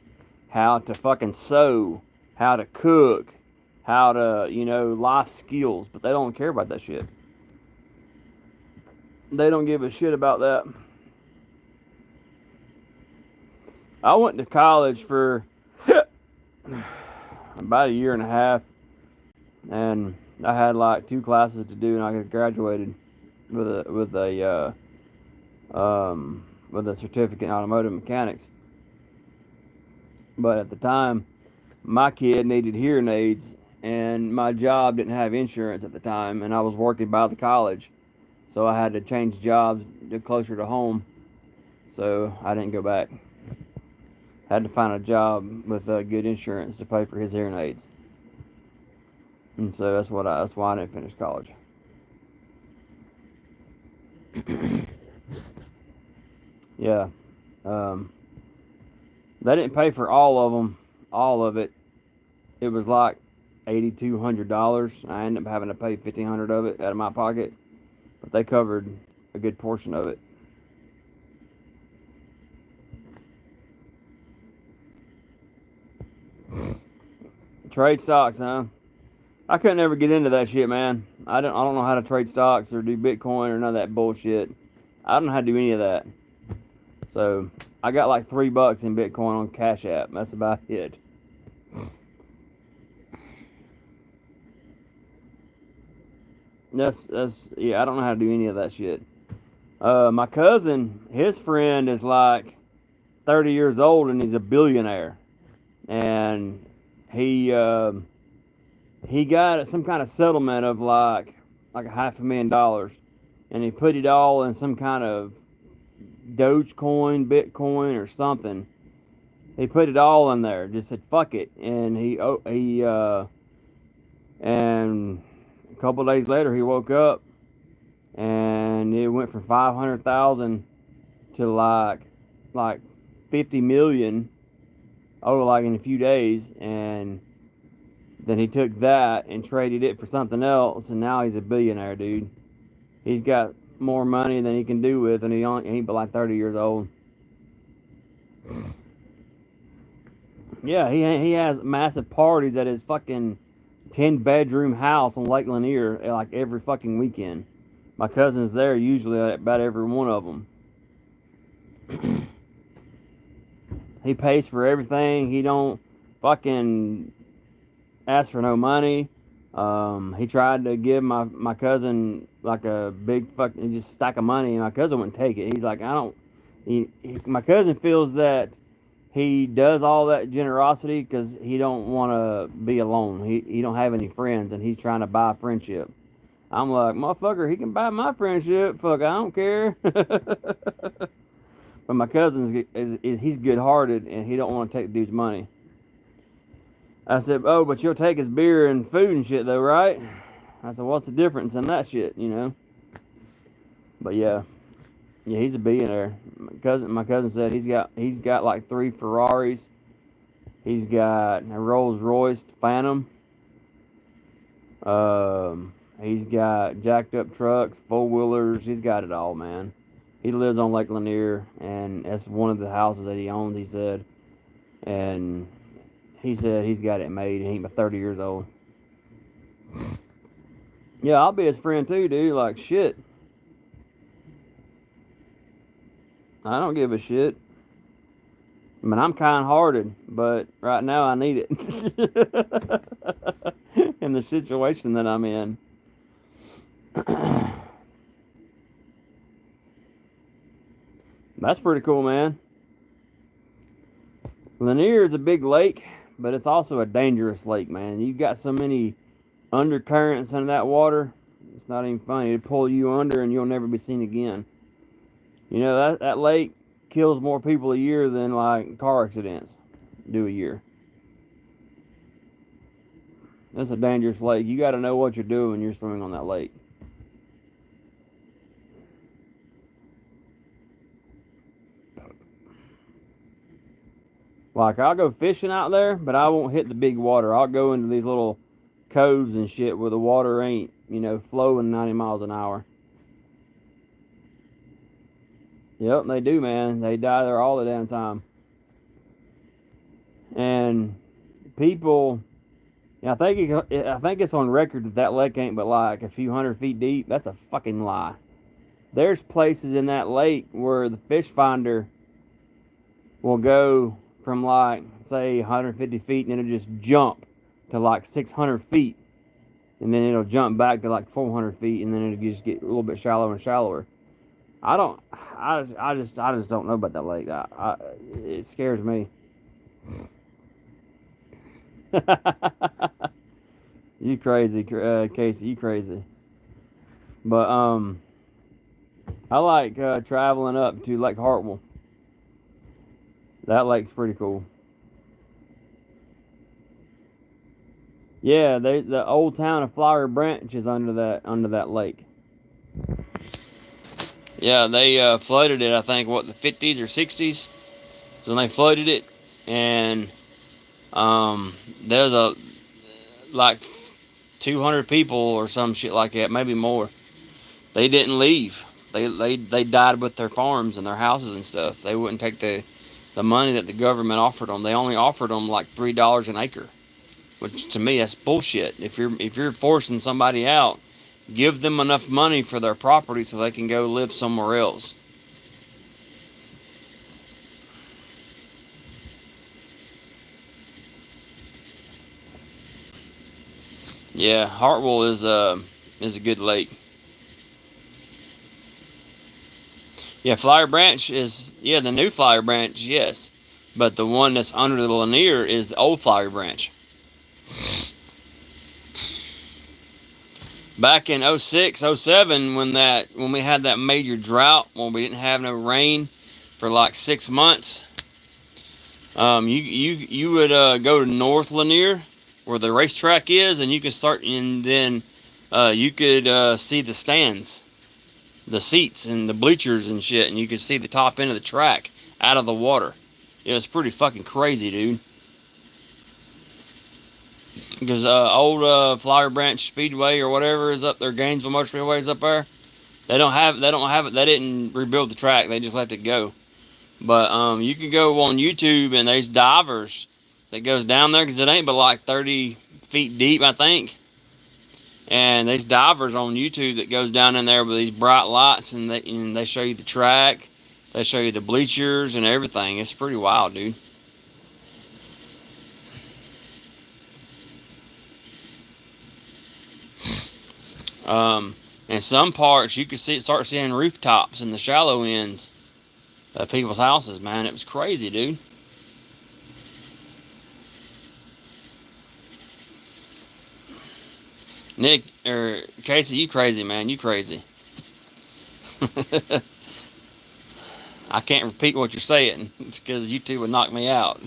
how to fucking sew, how to cook, how to, life skills. But they don't care about that shit. They don't give a shit about that. I went to college for about a year and a half, and I had like 2 classes to do, and I graduated with a certificate in automotive mechanics. But at the time, my kid needed hearing aids, and my job didn't have insurance at the time, and I was working by the college, so I had to change jobs to closer to home. So I didn't go back. I had to find a job with good insurance to pay for his hearing aids, and so that's why I didn't finish college. Yeah. They didn't pay for all of it. It was like $8,200. I ended up having to pay $1,500 of it out of my pocket, but they covered a good portion of it. Trade stocks, huh? I couldn't ever get into that shit, man. I don't know how to trade stocks or do Bitcoin or none of that bullshit. I don't know how to do any of that. So I got like $3 in Bitcoin on Cash App. That's about it. That's yeah. I don't know how to do any of that shit. My cousin, his friend is like 30 years old and he's a billionaire. And he got some kind of settlement of like $500,000, and he put it all in some kind of Dogecoin, Bitcoin, or something. He put it all in there. Just said fuck it, and and a couple of days later he woke up, and it went from 500,000 to like 50 million over like in a few days, and then he took that and traded it for something else, and now he's a billionaire, dude. He's got more money than he can do with, and he ain't but like 30 years old. Yeah, he has massive parties at his fucking 10-bedroom house on Lake Lanier like every fucking weekend. My cousin's there usually at about every one of them. He pays for everything. He don't fucking ask for no money. He tried to give my cousin like a big fucking just stack of money, and my cousin wouldn't take it. He's like, I don't. My cousin feels that he does all that generosity because he don't want to be alone. He don't have any friends, and he's trying to buy friendship. I'm like, motherfucker, he can buy my friendship. Fuck, I don't care. But my cousin he's good-hearted, and he don't want to take the dude's money. I said, oh, but you'll take his beer and food and shit, though, right? I said, what's the difference in that shit, you know? But yeah, he's a billionaire. My cousin said he's got like 3 Ferraris. He's got a Rolls Royce Phantom. He's got jacked up trucks, 4-wheelers. He's got it all, man. He lives on Lake Lanier, and that's one of the houses that he owns, he said. And he said he's got it made, and he ain't but 30 years old. Yeah, I'll be his friend too, dude. Like, shit. I don't give a shit. I mean, I'm kind-hearted, but right now I need it. In the situation that I'm in. That's pretty cool, man. Lanier is a big lake, but it's also a dangerous lake, man. You've got so many undercurrents in that water. It's not even funny. It'll pull you under, and you'll never be seen again. You know, that lake kills more people a year than like car accidents do a year. That's a dangerous lake. You got to know what you're doing when you're swimming on that lake. Like, I'll go fishing out there, but I won't hit the big water. I'll go into these little coves and shit where the water ain't, flowing 90 miles an hour. Yep, they do, man. They die there all the damn time. And people, I think it's on record that lake ain't but like a few hundred feet deep. That's a fucking lie. There's places in that lake where the fish finder will go from like, say, 150 feet, and then it'll just jump to like 600 feet. And then it'll jump back to like 400 feet, and then it'll just get a little bit shallower and shallower. I just don't know about that lake. It scares me. You crazy, Casey, you crazy. But, I like traveling up to Lake Hartwell. That lake's pretty cool. Yeah, the old town of Flowery Branch is under that lake. Yeah, they flooded it, I think, the 50s or 60s? So when they flooded it, and there's like 200 people or some shit like that, maybe more. They didn't leave. They died with their farms and their houses and stuff. They wouldn't take the money that the government offered them. They only offered them like $3 an acre, which to me that's bullshit. If you're forcing somebody out, give them enough money for their property so they can go live somewhere else. Yeah, Hartwell is a good lake. Yeah, Flower Branch is, yeah, the new Flower Branch, yes. But the one that's under the Lanier is the old Flower Branch. Back in 06, 07, when we had that major drought, when we didn't have no rain for like 6 months, you would go to North Lanier, where the racetrack is, and you can start, and then you could see the stands, the seats, and the bleachers and shit, and you could see the top end of the track out of the water. It was pretty fucking crazy, dude. Because old Flower Branch Speedway or whatever is up there, Gainesville Motor Speedway is up there. They don't have it. They didn't rebuild the track. They just let it go. But you can go on YouTube and there's divers that goes down there, because it ain't but like 30 feet deep, I think. And there's divers on YouTube that goes down in there with these bright lights, and they show you the track, they show you the bleachers and everything. It's pretty wild, dude. In some parts, you could start seeing rooftops in the shallow ends of people's houses, man. It was crazy, dude. Nick, or Casey, you crazy, man. You crazy. I can't repeat what you're saying. It's because you two would knock me out.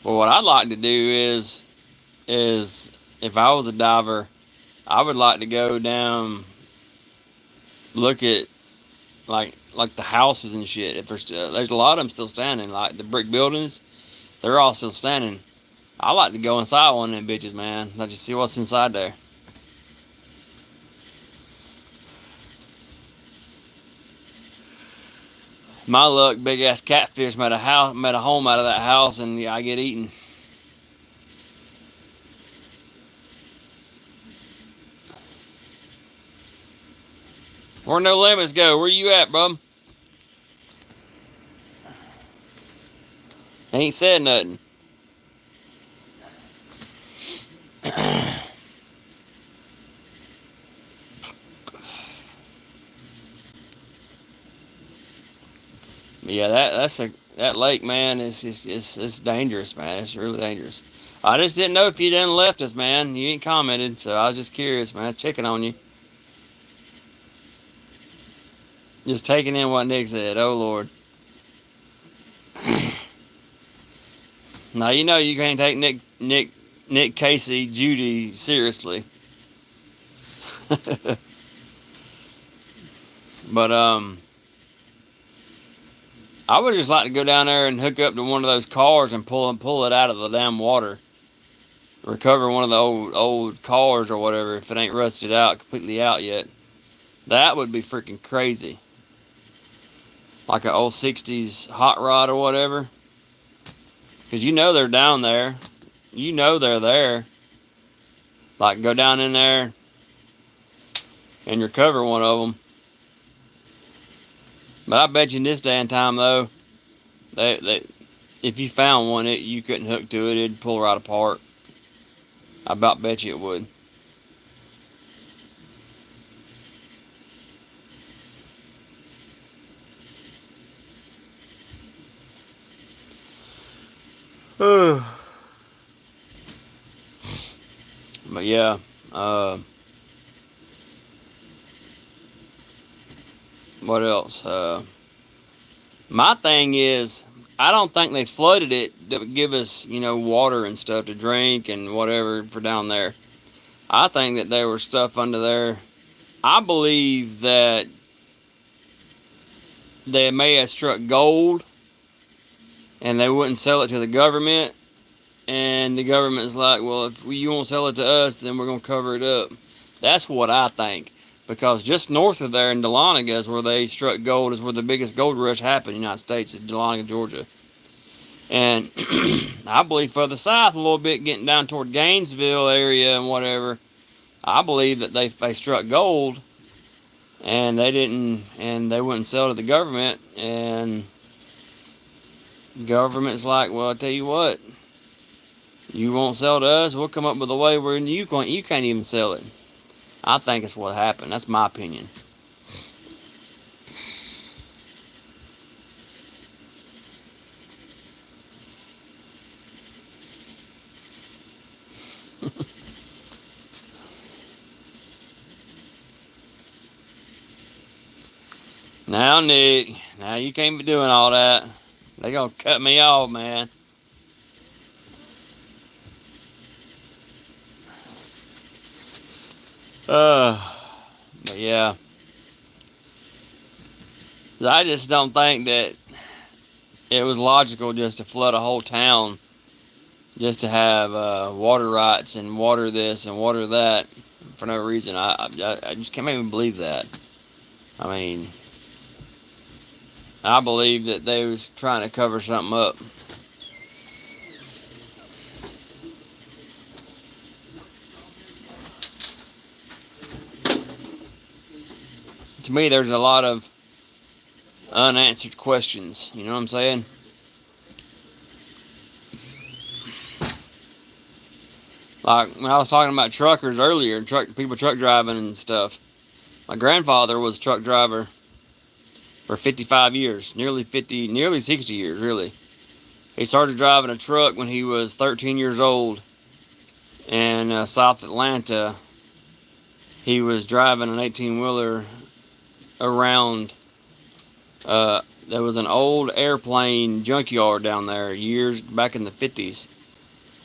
Well, what I'd like to do is if I was a diver, I would like to go down, look at like the houses and shit. If there's a lot of them still standing, like the brick buildings, they're all still standing. I like to go inside one of them bitches, man. Let you see what's inside there. My luck, big ass catfish made a home out of that house, and yeah, I get eaten. Where No Limits go? Where you at, bub? Ain't said nothing. Yeah, that lake, man, it's dangerous, man. It's really dangerous. I just didn't know if you done left us, man. You ain't commented, so I was just curious, man. Checking on you. Just taking in what Nick said. Oh Lord. Now you know you can't take Nick, Casey, Judy seriously. But I would just like to go down there and hook up to one of those cars and pull it out of the damn water. Recover one of the old cars or whatever, if it ain't rusted out completely out yet. That would be freaking crazy. Like an old 60s hot rod or whatever. Because you know they're down there. You know they're there. Like, go down in there and recover one of them. But I bet you in this day and time, though, if you found one, you couldn't hook to it. It'd pull right apart. I about bet you it would. But yeah, what else? My thing is, I don't think they flooded it to give us, water and stuff to drink and whatever for down there. I think that there was stuff under there. I believe that they may have struck gold and they wouldn't sell it to the government. And the government's like, well, if you won't sell it to us, then we're going to cover it up. That's what I think. Because just north of there in Dahlonega is where they struck gold, is where the biggest gold rush happened in the United States, is Dahlonega, Georgia. And I believe further south a little bit, getting down toward Gainesville area and whatever, I believe that they struck gold, and they wouldn't sell to the government, and the government's like, well, I tell you what, you won't sell to us, we'll come up with a way where you can't even sell it. I think it's what happened. That's my opinion. Now, Nick, now you can't be doing all that. They gonna cut me off, man. But yeah, I just don't think that it was logical just to flood a whole town just to have water rights and water this and water that for no reason. I just can't even believe that. I mean, I believe that they was trying to cover something up. To me, there's a lot of unanswered questions. You know what I'm saying? Like when I was talking about truckers earlier, people truck driving and stuff. My grandfather was a truck driver for 55 years, nearly 60 years, really. He started driving a truck when he was 13 years old in South Atlanta. He was driving an 18-wheeler around. There was an old airplane junkyard down there years back in the 50s.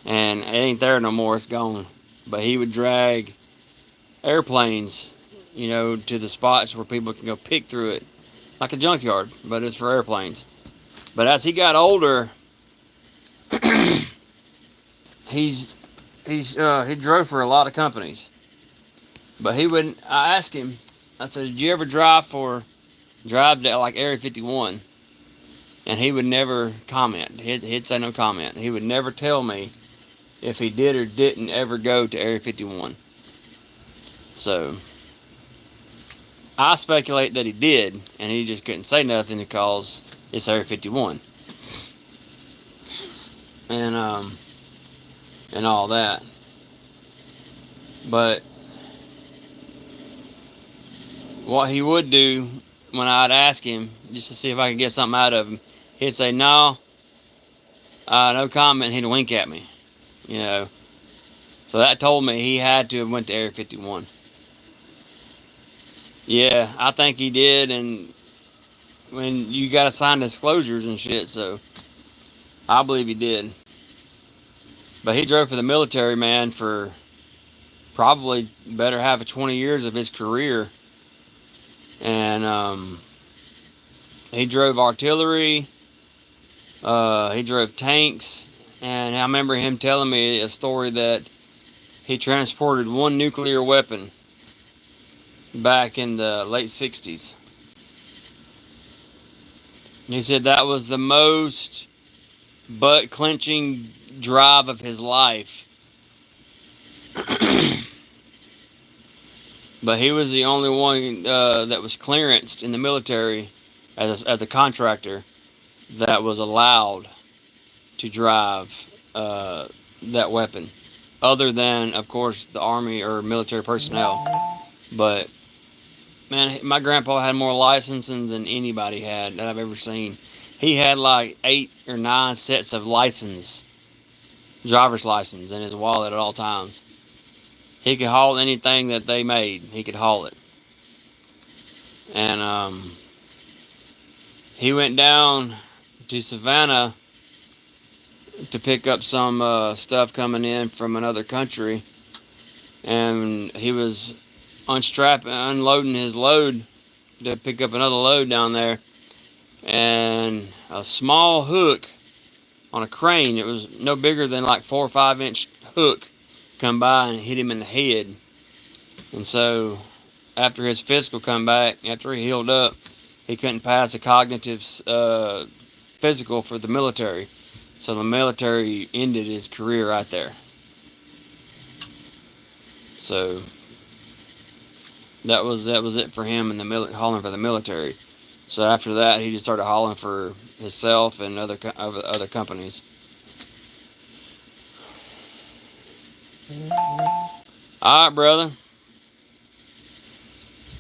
And it ain't there no more, it's gone. But he would drag airplanes, to the spots where people can go pick through it. Like a junkyard, but it's for airplanes. But as he got older, he drove for a lot of companies. But I asked him, I said, did you ever drive to like Area 51? And he would never comment. He'd say no comment. He would never tell me if he did or didn't ever go to Area 51. So I speculate that he did, and he just couldn't say nothing because it's Area 51. And all that. But what he would do when I'd ask him, just to see if I could get something out of him, he'd say, no comment, he'd wink at me. So that told me he had to have went to Area 51. Yeah, I think he did, and when you gotta sign disclosures and shit, so I believe he did. But he drove for the military, man, for probably better half of 20 years of his career. And he drove artillery, he drove tanks, and I remember him telling me a story that he transported one nuclear weapon back in the late 60s. He said that was the most butt-clenching drive of his life. But he was the only one that was clearanced in the military as a contractor that was allowed to drive that weapon, other than, of course, the Army or military personnel. But man, my grandpa had more licensing than anybody had that I've ever seen. He had like 8 or 9 sets of driver's license in his wallet at all times. He could haul anything that they made. He could haul it. And he went down to Savannah to pick up some stuff coming in from another country. And he was unloading his load to pick up another load down there. And a small hook on a crane, it was no bigger than like 4 or 5 inch hook, come by and hit him in the head. And so after his physical come back, after he healed up, he couldn't pass a cognitive physical for the military. So the military ended his career right there. So that was it for him in the hauling for the military. So after that, he just started hauling for himself and other companies. All right, brother.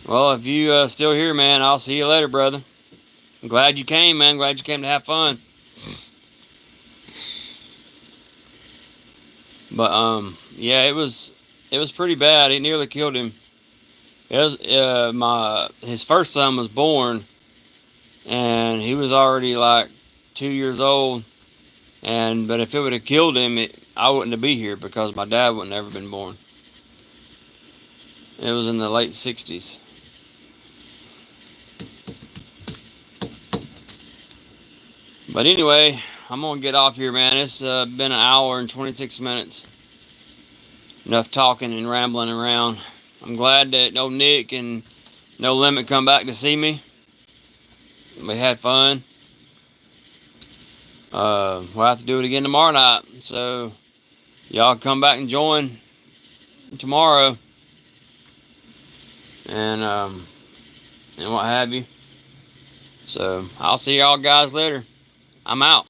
Well, if you still here, man, I'll see you later, brother. I'm glad you came, man. Glad you came to have fun. But yeah, it was pretty bad. It nearly killed him. It was his first son was born, and he was already like 2 years old. But if it would have killed him, I wouldn't have been here because my dad wouldn't have ever been born. It was in the late 60s. But anyway, I'm going to get off here, man. It's been an hour and 26 minutes. Enough talking and rambling around. I'm glad that no Nick and no Limit come back to see me. We had fun. We'll have to do it again tomorrow night. So, y'all come back and join tomorrow. And what have you. So, I'll see y'all guys later. I'm out.